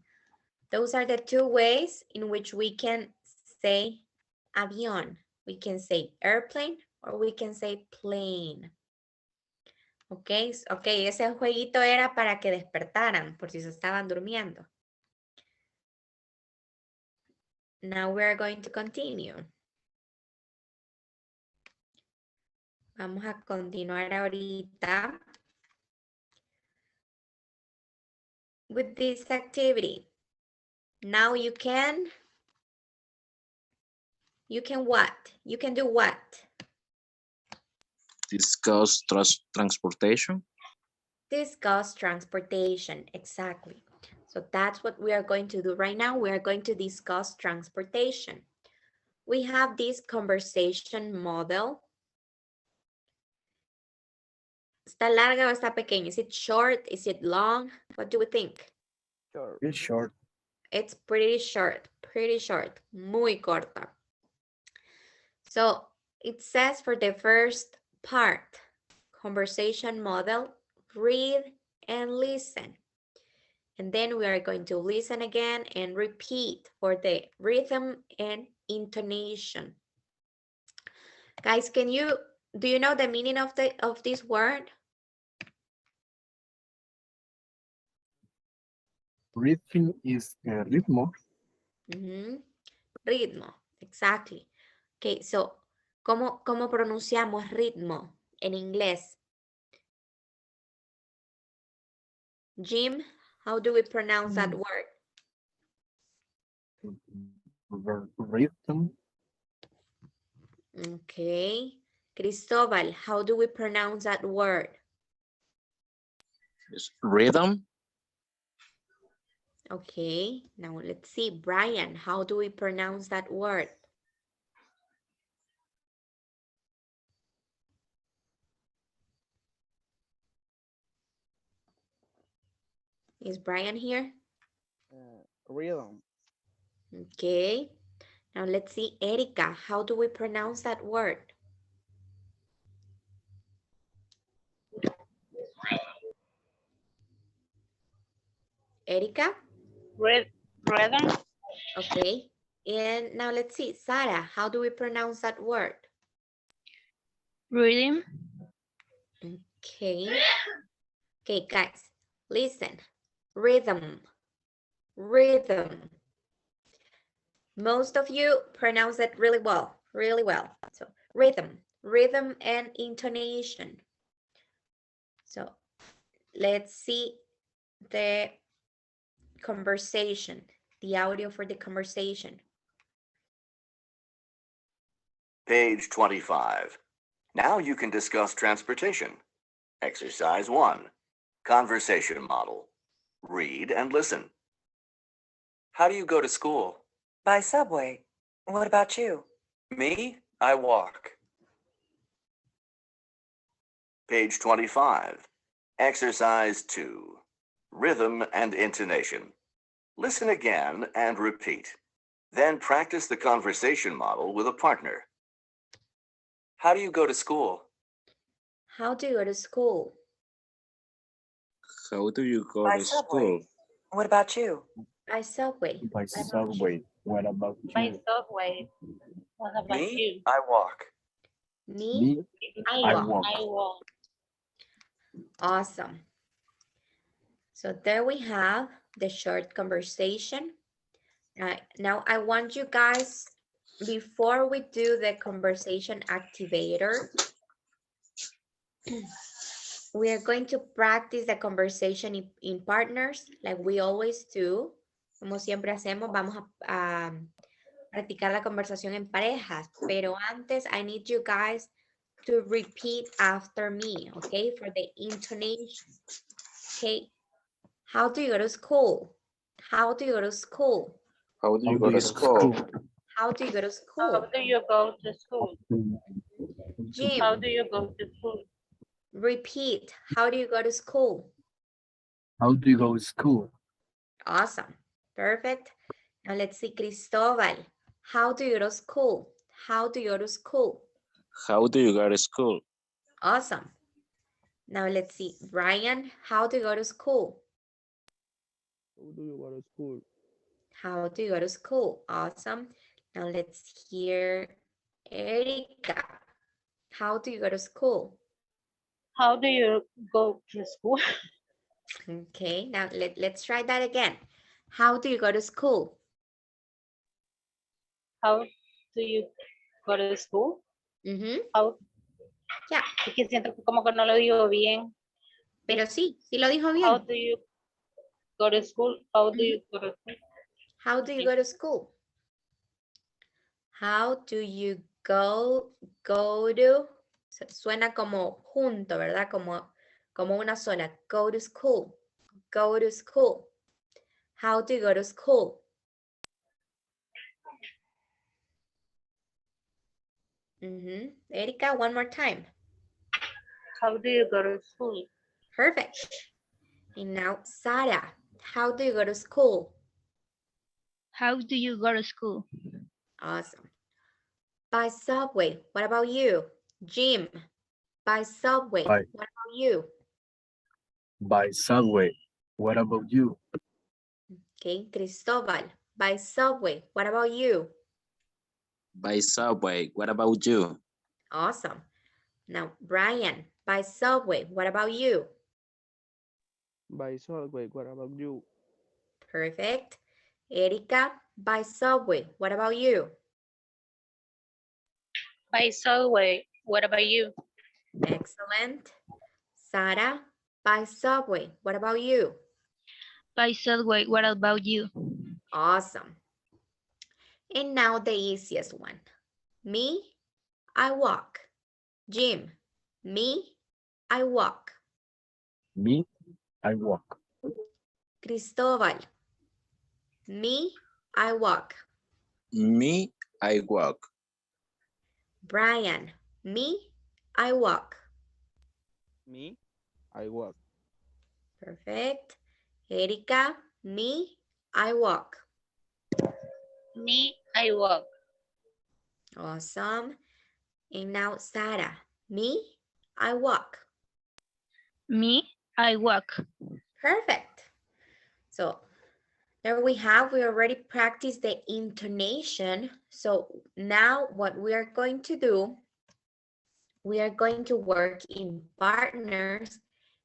Those are the two ways in which we can say avión. We can say airplane or we can say plane. Ok, ese jueguito era para que despertaran por si se estaban durmiendo. Now we are going to continue. Vamos a continuar ahorita with this activity. Now you can what? You can do what? Discuss transportation. Discuss transportation, exactly. So that's what we are going to do right now. We are going to discuss transportation. We have this conversation model. ¿Está larga o está pequeña? Is it short? Is it long? What do we think? Short. It's short. It's pretty short, muy corta. So it says for the first part, conversation model, read and listen. And then we are going to listen again and repeat for the rhythm and intonation. Guys, do you know the meaning of this word? Rhythm is ritmo. Ritmo, exactly. Okay, so, ¿cómo pronunciamos ritmo en inglés? Jim, how do we pronounce that word? Rhythm. Okay. Cristobal, how do we pronounce that word? Rhythm. Okay, now let's see. Brian, how do we pronounce that word? Is Brian here? Rhythm. Okay. Now let's see. Erica, how do we pronounce that word? Erica? Rhythm. Okay. And now let's see. Sarah, how do we pronounce that word? Reading. Okay. Okay, guys, listen. Rhythm. Rhythm. Most of you pronounce it really well. So rhythm and intonation. So let's see the conversation, the audio for the conversation. Page 25. Now you can discuss transportation. Exercise 1. Conversation model. Read and listen. How do you go to school? By subway. What about you? Me? I walk. Page 25. Exercise 2. Rhythm and intonation. Listen again and repeat. Then practice the conversation model with a partner. How do you go to school? How do you go to school? How do you go By to subway. school? What about you? By subway. By subway. What about By you? subway. What about Me? you? I walk. Me, Me, I I walk. walk. I walk. Awesome. So there we have the short conversation. Now I want you guys, before we do the conversation activator, we are going to practice the conversation in partners, like we always do. Como siempre hacemos, vamos a practicar la conversación en parejas. Pero antes, I need you guys to repeat after me, okay? For the intonation. Okay. How do you go to school? How do you go to school? How do How you do go you to go to school? school? How do you go to How school? do you go to school? Jim, How do you go to school? repeat. How do you go to school? How do you go to school? Awesome. Perfect. Now let's see, Cristobal. How do you go to school? How do you go to school? How do you go to school? Awesome. Now let's see, Brian. How do you go to school? How do you go to school? How do you go to school? Awesome. Now let's hear Erika. How do you go to school? How do you go to school? Okay, now let's try that again. How do you go to school? How do you go to school? How... Yeah, Es que siento que como que no lo digo bien. pero sí lo dijo How bien. do you go to school? How do you go to school? How do you go to school? How do you go to? Suena como junto, ¿verdad? Como una sola. Go to school. Go to school. How do you go to school? Erika, one more time. How do you go to school? Perfect. And now, Sarah, how do you go to school? How do you go to school? Awesome. By subway. What about you? Jim, by subway. By- What about you? By subway. What about you? Okay, Cristobal, by subway. What about you? By subway. What about you? Awesome. Now, Brian, by subway. What about you? By subway. What about you? Perfect. Erika, by subway. What about you? By subway. What about you? Excellent. Sarah, by subway. What about you? By subway, what about you? Awesome. And now the easiest one. Me, I walk. Jim, me, I walk. Me, I walk. Cristobal, me, I walk. Me, I walk. Brian, me, I walk. Me, I walk. Perfect. Erika, me, I walk. Me, I walk. Awesome. And now Sarah, me, I walk. Me, I walk. Perfect. So there we have, we already practiced the intonation. So now what we are going to do, we are going to work in partners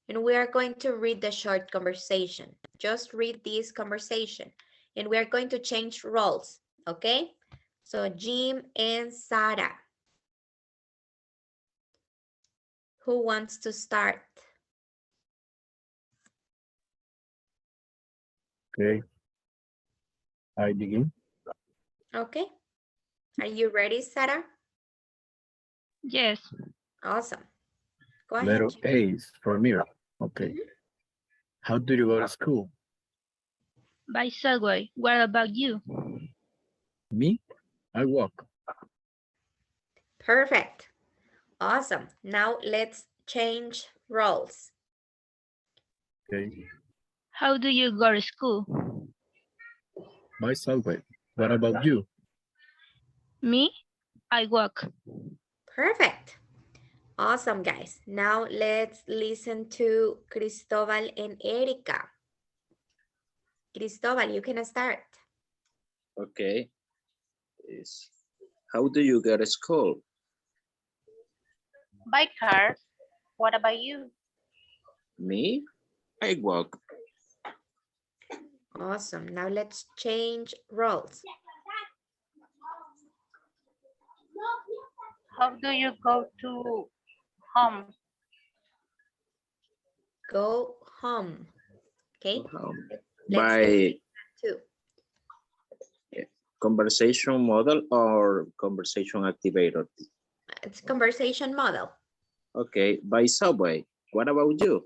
and we are going to read the short conversation. Just read this conversation and we are going to change roles, okay? So Jim and Sarah. Who wants to start? Okay. I begin. Okay. Are you ready, Sarah? Yes. Awesome. Go ahead. Letter Jim. A is for mirror. Okay. Mhm. How do you go to school? By subway. What about you? Me? I walk. Perfect. Awesome. Now let's change roles. Okay. How do you go to school? By subway. What about you? Me? I walk. Perfect. Awesome, guys. Now let's listen to Cristobal and Erika. Cristobal, you can start. Okay. Is how do you get to school? By car. What about you? Me? I walk. Awesome. Now let's change roles. How do you go to home? Go home. Okay. Let's By listen to. conversation model or conversation activator? It's conversation model. Okay, by subway. What about you?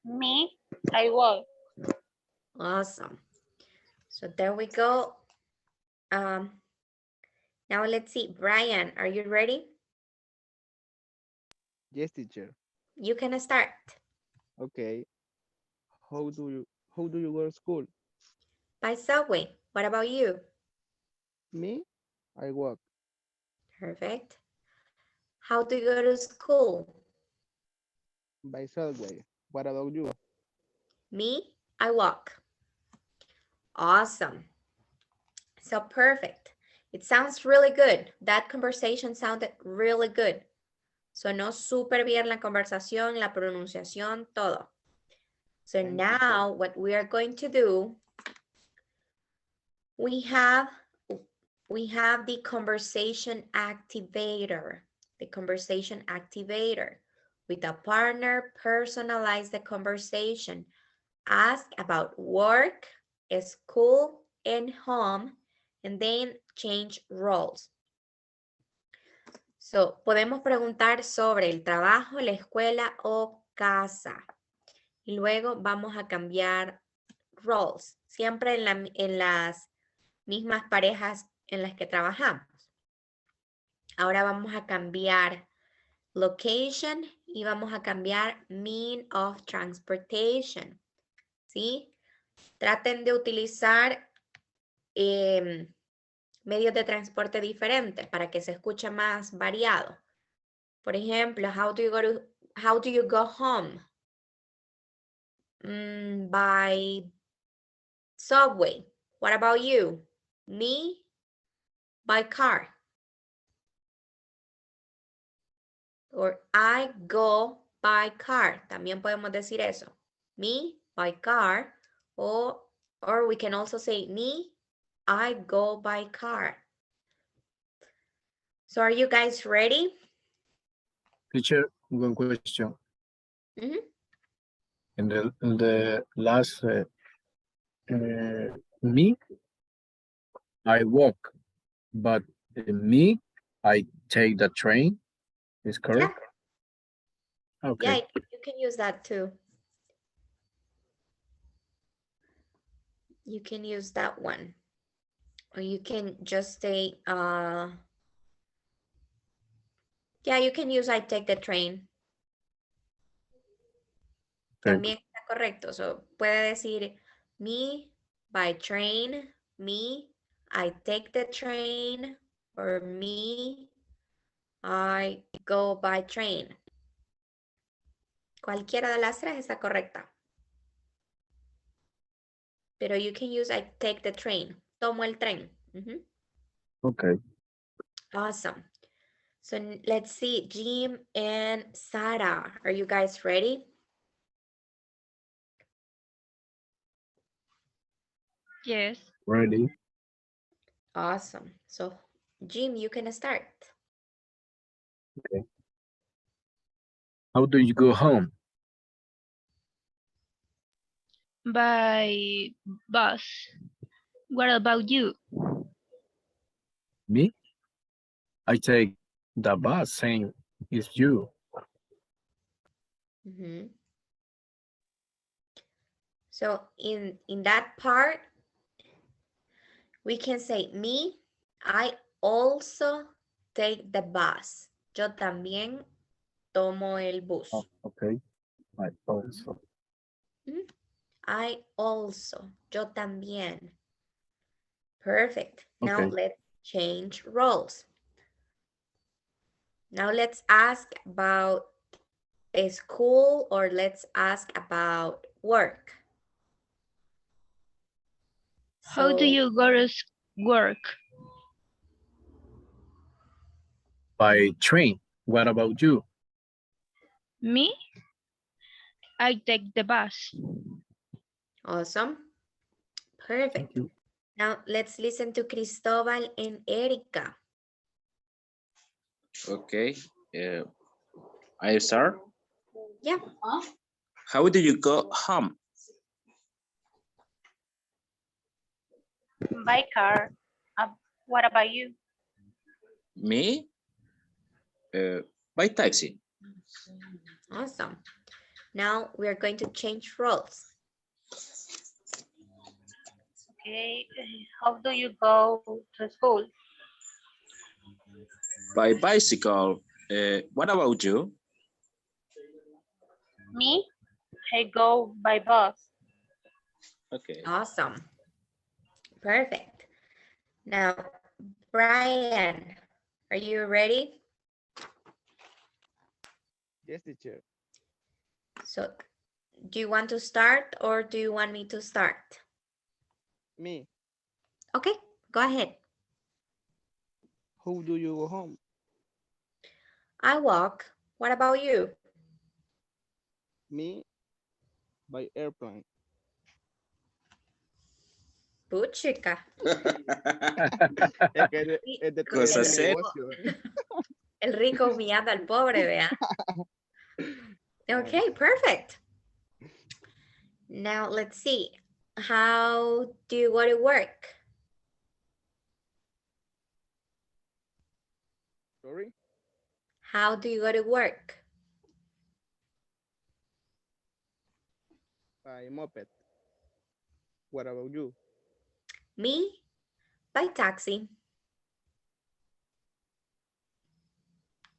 Me? I walk. Awesome. So there we go. Now let's see. Brian, are you ready? Yes, teacher. You can start. Okay. How do you go to school? By subway. What about you? Me? I walk. Perfect. How do you go to school? By subway. What about you? Me, I walk. Awesome. So perfect. It sounds really good. That conversation sounded really good. Sonó súper bien la conversación, la pronunciación, todo. So Thank you, now what we are going to do, we have the conversation activator. The conversation activator. With a partner, personalize the conversation. Ask about work, school, and home, and then change roles. So, podemos preguntar sobre el trabajo, la escuela o casa. Y luego vamos a cambiar roles, siempre en las mismas parejas en las que trabajamos. Ahora vamos a cambiar location y vamos a cambiar mean of transportation. ¿Sí? Traten de utilizar medios de transporte diferentes para que se escuche más variado. Por ejemplo, how do you go home? By subway. What about you? Me, by car. Or I go by car. También podemos decir eso. Me, by car. Or we can also say me, I go by car. So are you guys ready? Teacher, one question. Mhm. In the last me, I walk, but me, I take the train. Is correct? Yeah. Okay. Yeah, you can use that too. You can use that one. Or you can just say, yeah, you can use I take the train. Okay. También está correcto. So, puede decir me by train, me, I take the train, or me, I go by train. Cualquiera de las tres está correcta. Pero you can use I take the train. Tomo el tren. Okay. Awesome. So let's see, Jim and Sarah. Are you guys ready? Yes. Ready? Awesome. So Jim, you can start. Okay. How do you go home? By bus. What about you? Me? I take the bus saying it's you. Mhm. So in that part, we can say me, I also take the bus. Yo también tomo el Oh, bus. okay. I also. I also. Yo también. Perfect. Now Okay. let's change roles. Now let's ask about a school or let's ask about work. How do So, you go to work? By train. What about you? Me? I take the bus. awesome. Thank Perfect. you. Now let's listen to Cristobal and Erika. Okay. I start. Yeah. How do you go home? By car. What about you? Me? By taxi. Awesome. Now we are going to change roles. Okay. How do you go to school? By bicycle. What about you? Me? I go by bus. Okay. Awesome. Perfect. Now, Brian, are you ready? Yes, teacher. So, do you want to start or do you want me to start? Me. Okay, go ahead. How do you go home? I walk. What about you? Me. By airplane. Puchica. Es que es de todo Cosa el seria. negocio. El rico humillando al pobre, vea. Okay, perfect. Now let's see. How do you go to work? Sorry. How do you go to work? By moped. What about you? Me? By taxi.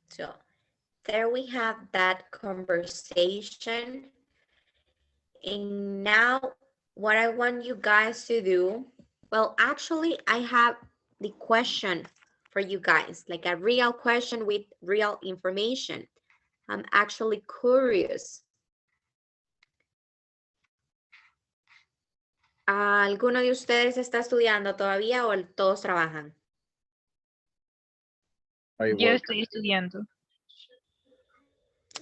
So there we have that conversation. And now what I want you guys to do, well, actually I have the question for you guys, like a real question with real information. I'm actually curious. ¿Alguno de ustedes está estudiando todavía o todos trabajan? I Yo work. estoy estudiando.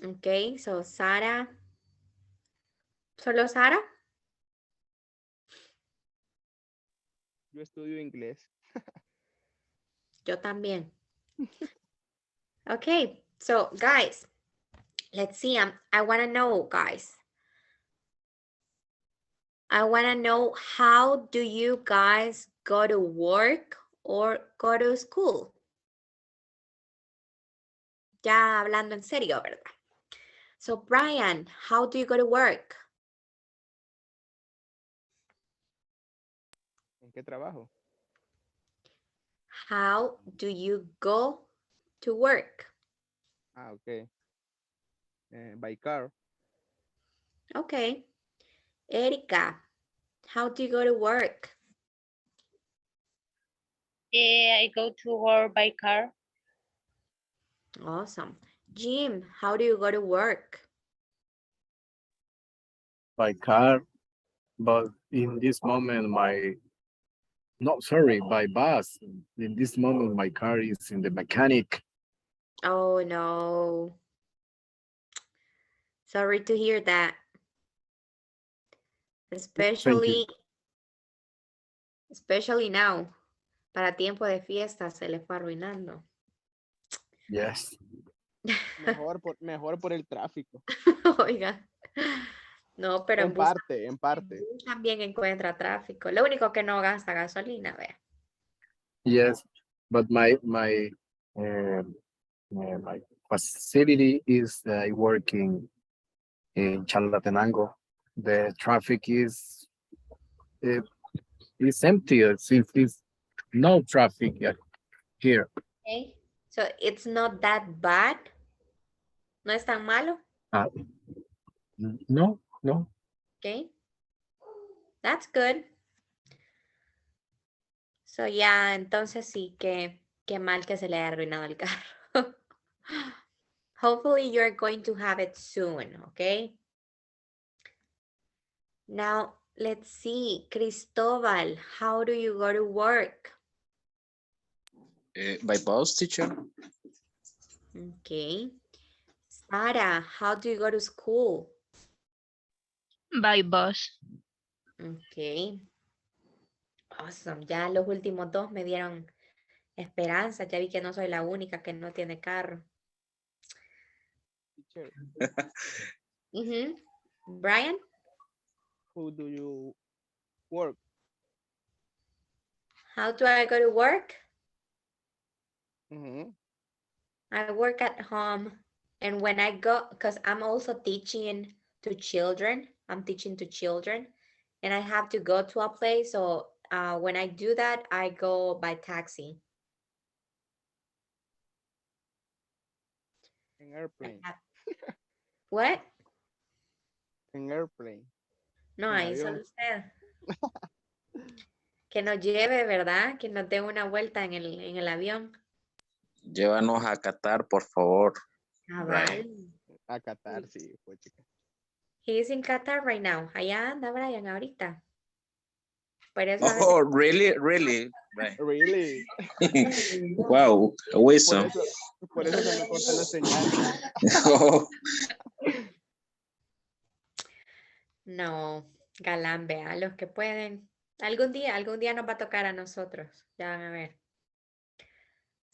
Okay, so Sara. ¿Solo Sara? Yo estudio inglés. Yo también. Okay, so guys, let's see. I want to know, guys. I want to know, how do you guys go to work or go to school? Ya hablando en serio, ¿verdad? So Brian, how do you go to work? ¿En qué trabajo? How do you go to work? Ah, ok. By car. Okay. Erika, how do you go to work? I go to work by car. Awesome. Jim, how do you go to work? By car. But in this moment, by bus. In this moment, my car is in the mechanic. Oh no. Sorry to hear that. Thank you. Especially now. Para tiempo de fiesta se le fue arruinando. Yes. Mejor por el tráfico. Oiga. No, pero En parte, en parte. bus también encuentra tráfico. Lo único que no gasta gasolina, vea. Yes. But my My facility is working in Chalatenango. The traffic uh, is empty. It's no traffic here. Okay. So it's not that bad. No es tan malo. Uh, no, no. Okay. That's good. So ya, entonces sí, qué mal que se le haya arruinado el carro. Hopefully you're going to have it soon, okay? Now, let's see. Cristobal, how do you go to work? By bus, teacher. Okay. Sara, how do you go to school? By bus. Okay. Awesome. Ya los últimos dos me dieron esperanza. Ya vi que no soy la única que no tiene carro. Teacher, Brian? who do you work? How do I go to work? Mhm. I work at home. And when I go, because I'm also teaching to children. I'm teaching to children. And I have to go to a place. So when I do that, I go by taxi. An airplane. What? An airplane. No, En ahí avión. solo usted. Que nos lleve, ¿verdad? Que nos dé una vuelta en el avión. Llévanos a Qatar, por favor. Cabal. A Qatar, sí, pues chica. He's in Qatar right now. Allá anda Brian ahorita. Por eso a veces... Oh, really? Really? Right. Really? Wow, Por wisdom. eso se me corta la señal. Oh, No, galán, vea, los que pueden. Algún día nos va a tocar a nosotros. Ya van a ver.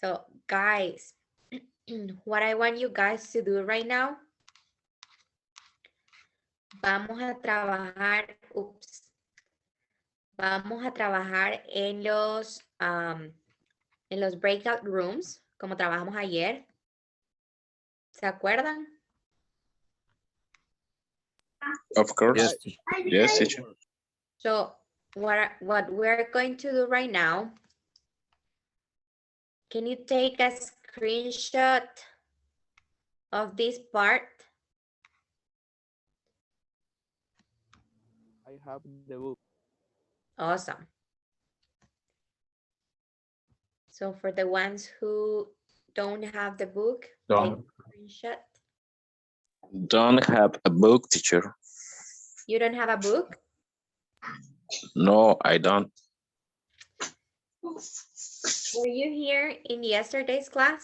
So, guys, what I want you guys to do right now. Vamos a trabajar, vamos a trabajar en los breakout rooms, como trabajamos ayer. ¿Se acuerdan? of course. Yes. Yes, teacher. So what we're going to do right now, can you take a screenshot of this part? I have the book. Awesome. So for the ones who don't have the book, take a screenshot. Don't have a book, teacher. You don't have a book? No, I don't. Were you here in yesterday's class?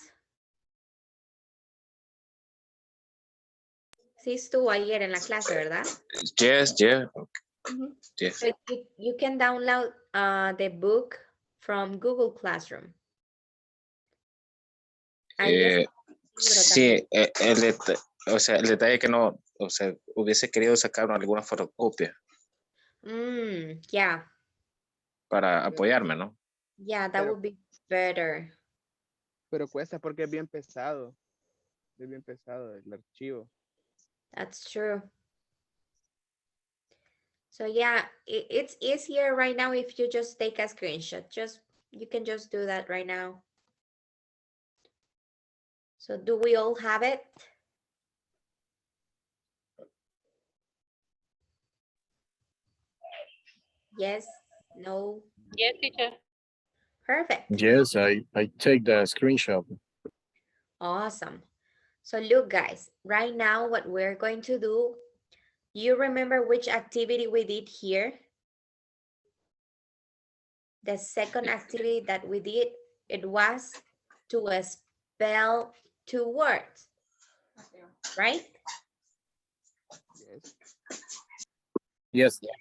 Sí estuvo ayer en la clase, ¿verdad? Yes, yeah. Yes. So you can download the book from Google Classroom. Ahí está el libro Sí, también. o sea, el detalle que no, o sea, hubiese querido sacar alguna fotocopia Yeah. para apoyarme, ¿no? Yeah, that would be better. Pero cuesta porque es bien pesado. Es bien pesado el archivo. That's true. So yeah, it's easier right now if you just take a screenshot. You can just do that right now. So do we all have it? Yes, no, Yes, teacher. perfect. Yes, I take the screenshot. Awesome. So look, guys, right now what we're going to do, you remember which activity we did here? The second activity that we did, it was to spell two words, right? Yes. Yes.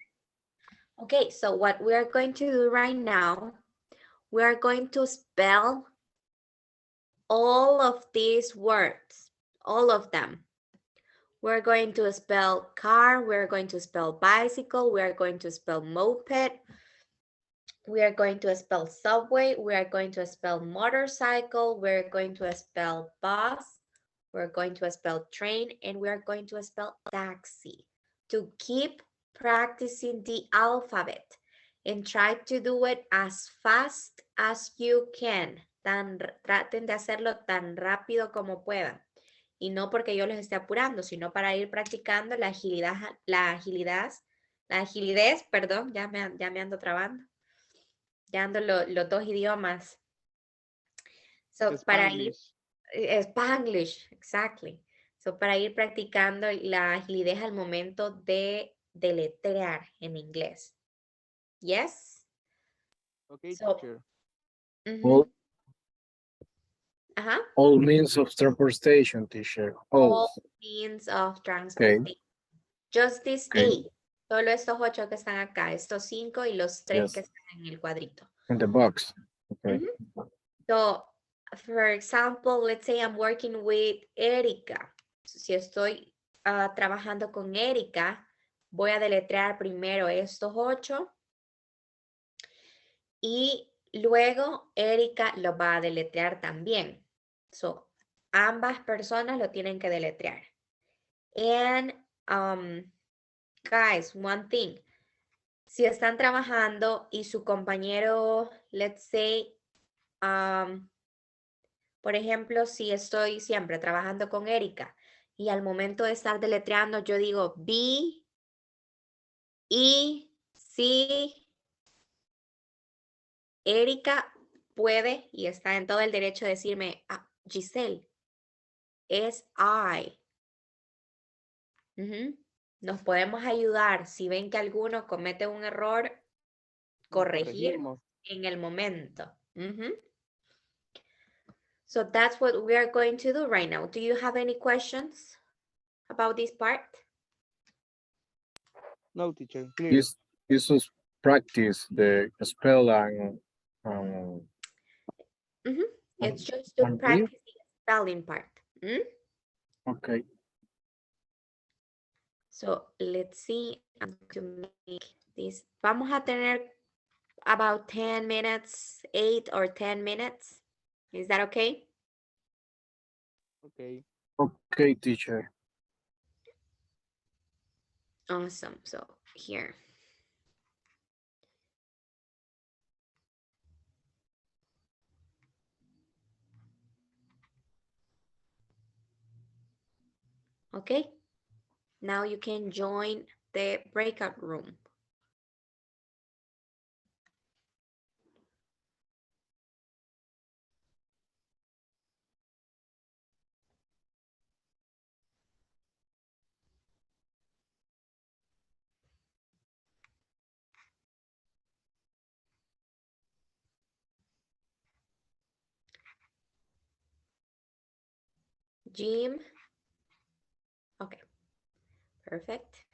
Okay, so what we are going to do right now, we are going to spell all of these words, all of them. We're going to spell car, we're going to spell bicycle, we're going to spell moped, We are going to spell subway. We are going to spell motorcycle. We're going to spell bus. We're going to spell train. And we are going to spell taxi. To keep practicing the alphabet. And try to do it as fast as you can. Traten de hacerlo tan rápido como puedan. Y no porque yo los esté apurando, sino para ir practicando la agilidad, perdón, ya me ando trabando. Ya ando los dos idiomas. So, para ir, Spanglish, exactly. So, para ir practicando la agilidad al momento de deletrear en inglés. Yes? Okay, So, teacher. All, ajá. all means of transportation, teacher. All means of transportation. Okay. Just these Okay. 8. Solo estos 8 que están acá. Estos 5 y los 3 Yes. que están en el cuadrito. In the box. Okay. So, for example, let's say I'm working with Erika. Si estoy trabajando con Erika, voy a deletrear primero estos 8 y luego Erika lo va a deletrear también. So, ambas personas lo tienen que deletrear. And, guys, one thing. Si están trabajando y su compañero, let's say, por ejemplo, si estoy siempre trabajando con Erika y al momento de estar deletreando, yo digo B, E, C, Erika puede y está en todo el derecho de decirme, Giselle, es I. Nos podemos ayudar. Si ven que alguno comete un error, corregir en el momento. So that's what we are going to do right now. Do you have any questions about this part? No, teacher. Clear. This is practice the spell and It's just to practice the spelling part. Okay. So let's see. I'm going to make this. Vamos a tener about 10 minutes, 8 or 10 minutes. Is that okay? Okay. Okay, teacher. Awesome. So here. Okay. Now you can join the breakout room. Jim. Okay. Perfect.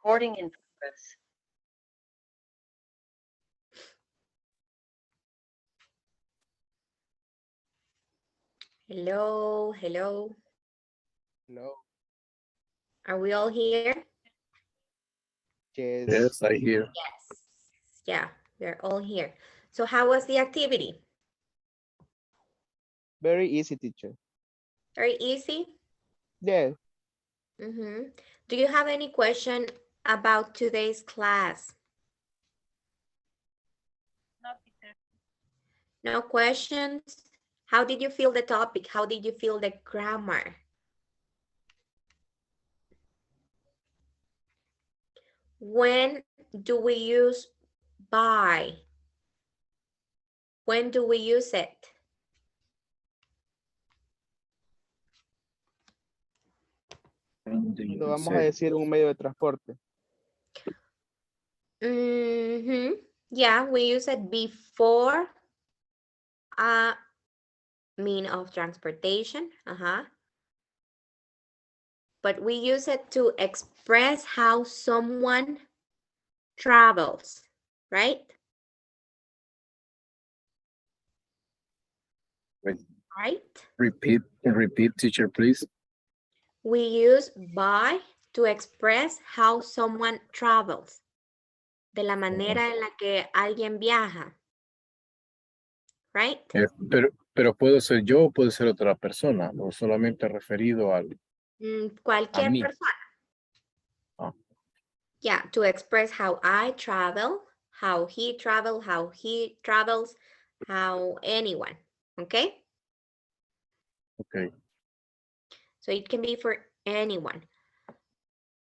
Recording in progress. Hello, hello. Hello. Are we all here? Yes. Yes, I hear. Yes. Yeah, we're all here. So how was the activity? Very easy, teacher. Very easy? Yes. Do you have any question about today's class? No, teacher. No questions? How did you feel the topic? How did you feel the grammar? When do we use by? When do we use it? Cuando vamos a decir un medio de transporte. Yeah, we use it before a mean of transportation. But we use it to express how someone travels, right? Wait. Right? Repeat, teacher, please. We use by to express how someone travels. De la manera en la que alguien viaja. Right? Pero puedo ser yo o puede ser otra persona, o solamente referido a Cualquier mí. persona. Ah. Yeah, to express how I travel, how he travels, how anyone. Okay? Okay. So it can be for anyone.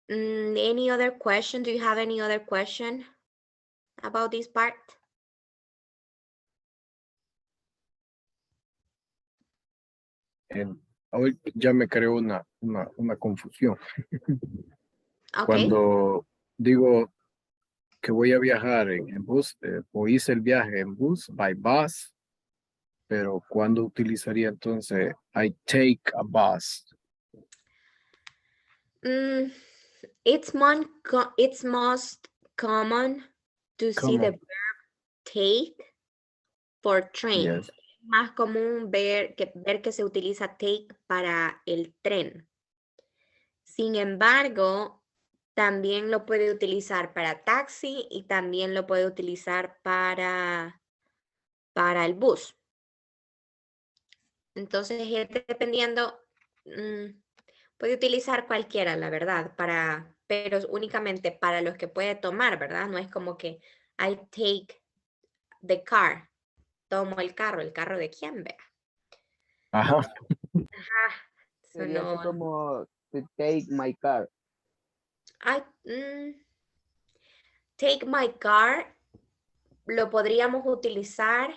Any other question? Do you have any other question about this part? Hoy ya me creó una confusión. Okay. Cuando digo que voy a viajar en bus, o hice el viaje en bus, by bus, pero ¿cuándo utilizaría entonces I take a bus? It's most common to see the verb take for trains. Yes. Más común ver que se utiliza take para el tren. Sin embargo, también lo puede utilizar para taxi y también lo puede utilizar para el bus. Entonces, dependiendo, puede utilizar cualquiera, la verdad, pero únicamente para los que puede tomar, ¿verdad? No es como que I take the car, tomo el carro de quién, vea. Ajá. Sería No. así como to take my car. Take my car lo podríamos utilizar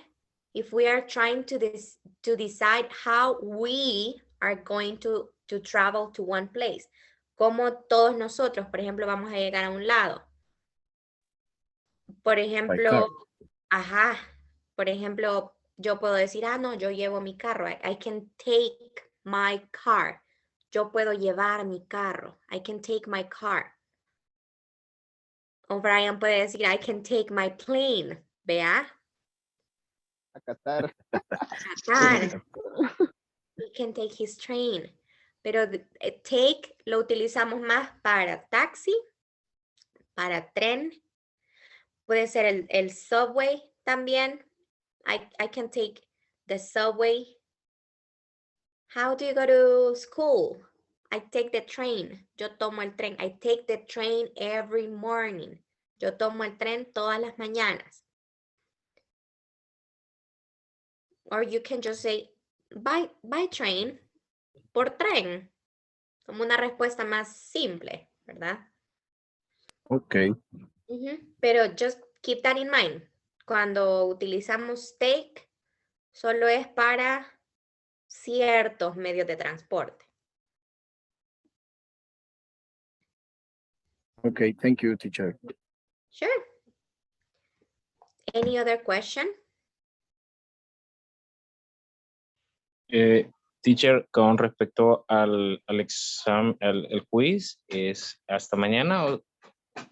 if we are trying to decide how we are going to travel to one place. Como todos nosotros, por ejemplo, vamos a llegar a un lado. Por ejemplo, por ejemplo, yo puedo decir, no, yo llevo mi carro. I can take my car. Yo puedo llevar mi carro. I can take my car. O Brian puede decir, I can take my plane. ¿Vea? A Qatar. He can take his train. Pero take lo utilizamos más para taxi, para tren. Puede ser el subway también. I can take the subway. How do you go to school? I take the train. Yo tomo el tren. I take the train every morning. Yo tomo el tren todas las mañanas. Or you can just say, by train, por tren. Como una respuesta más simple, ¿verdad? Ok. Pero just keep that in mind. Cuando utilizamos take, solo es para ciertos medios de transporte. Okay, thank you, teacher. Sure. Any other question? Teacher, con respecto al examen, el quiz, ¿es hasta mañana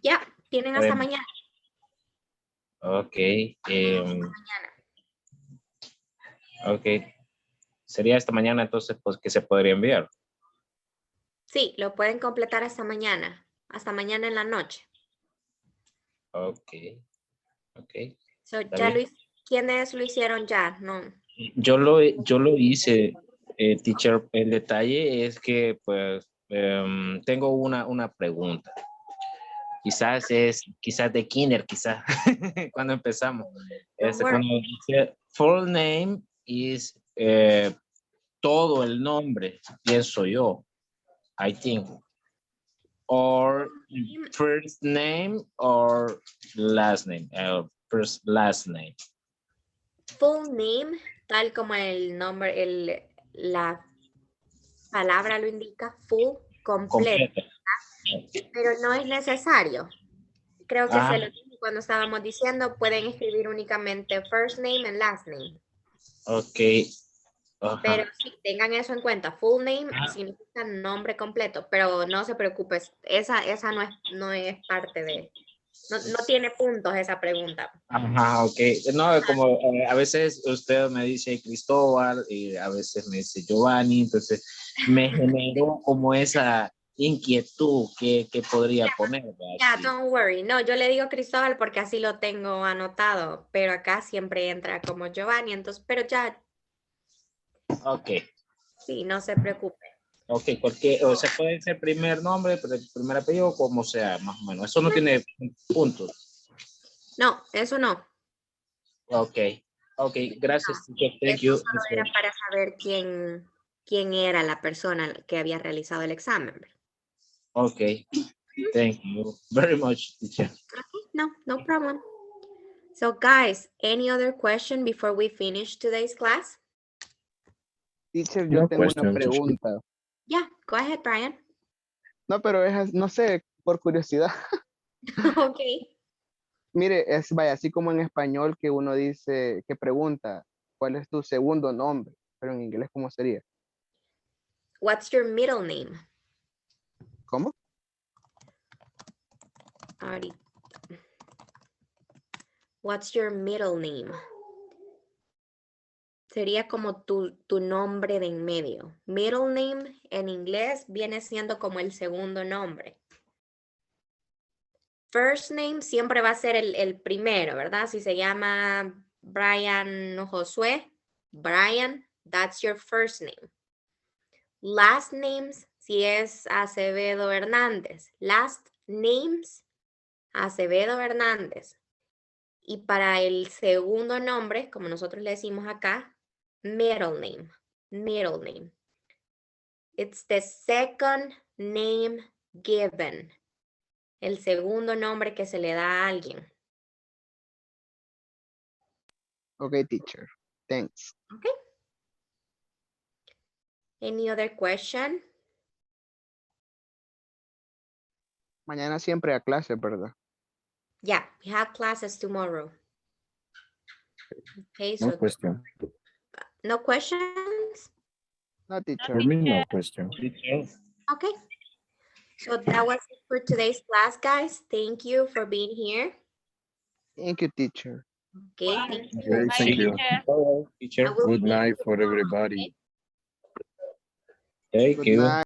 Ya, tienen hasta mañana. Ok. Mañana. Ok. Sería esta mañana entonces pues que se podría enviar. Sí, lo pueden completar hasta mañana en la noche. Ok. Ok. So, Está ya bien. ¿quiénes lo hicieron ya? No. Yo lo hice, teacher. El detalle es que pues tengo una pregunta. Quizás de kinder, quizás, cuando empezamos. Don't worry. Cuando dice full name is todo el nombre, pienso yo, I think. Or first name or last name, first last name. Full name, tal como el nombre, la palabra lo indica, full, completo. Completo. Pero no es necesario. Creo que Ah, se lo dije cuando estábamos diciendo, pueden escribir únicamente first name and last name. ok. Ajá. Pero sí, tengan eso en cuenta. Full name Ah. significa nombre completo, pero no se preocupe, esa no es parte de, no tiene puntos esa pregunta. Ajá, ok. No, como a veces usted me dice Cristóbal y a veces me dice Giovanni, entonces me generó como esa inquietud que podría poner. Ya, Sí. don't worry. No, yo le digo Cristóbal porque así lo tengo anotado, pero acá siempre entra como Giovanni, entonces, pero ya, Ok, sí, no se preocupe. ok, o sea, puede ser primer nombre, primer apellido, como sea, más o menos. Eso no tiene puntos. No, eso no. Ok, ok, gracias, teacher. Thank Eso you. solo era para saber quién era la persona que había realizado el examen. Ok, thank you very much, teacher. No problem. So guys, any other question before we finish today's class? Teacher, yo No tengo una question, teacher. pregunta. Yeah, go ahead, Brian. No, pero es, no sé, por curiosidad. Okay. Mire, vaya, así como en español que uno dice, que pregunta, ¿cuál es tu segundo nombre? Pero en inglés, ¿cómo sería? What's your middle name? ¿Cómo? Ahorita. What's your middle name? Sería como tu nombre de en medio. Middle name en inglés viene siendo como el segundo nombre. First name siempre va a ser el primero, ¿verdad? Si se llama Brian Josué, Brian, that's your first name. Last names, si es Acevedo Hernández. Last names, Acevedo Hernández. Y para el segundo nombre, como nosotros le decimos acá, middle name. Middle name. It's the second name given. El segundo nombre que se le da a alguien. Ok, teacher. Thanks. Okay. Any other question? Mañana siempre a clase, ¿verdad? Yeah, we have classes tomorrow. Okay, No so question. no questions? No, teacher. For me, no question. Okay. So that was it for today's class, guys. Thank you for being here. Thank you, teacher. Okay, thank you. Okay, Bye, thank you. teacher. Hello, teacher. I will Good see you night for tomorrow, everybody. okay? Thank Good you. night.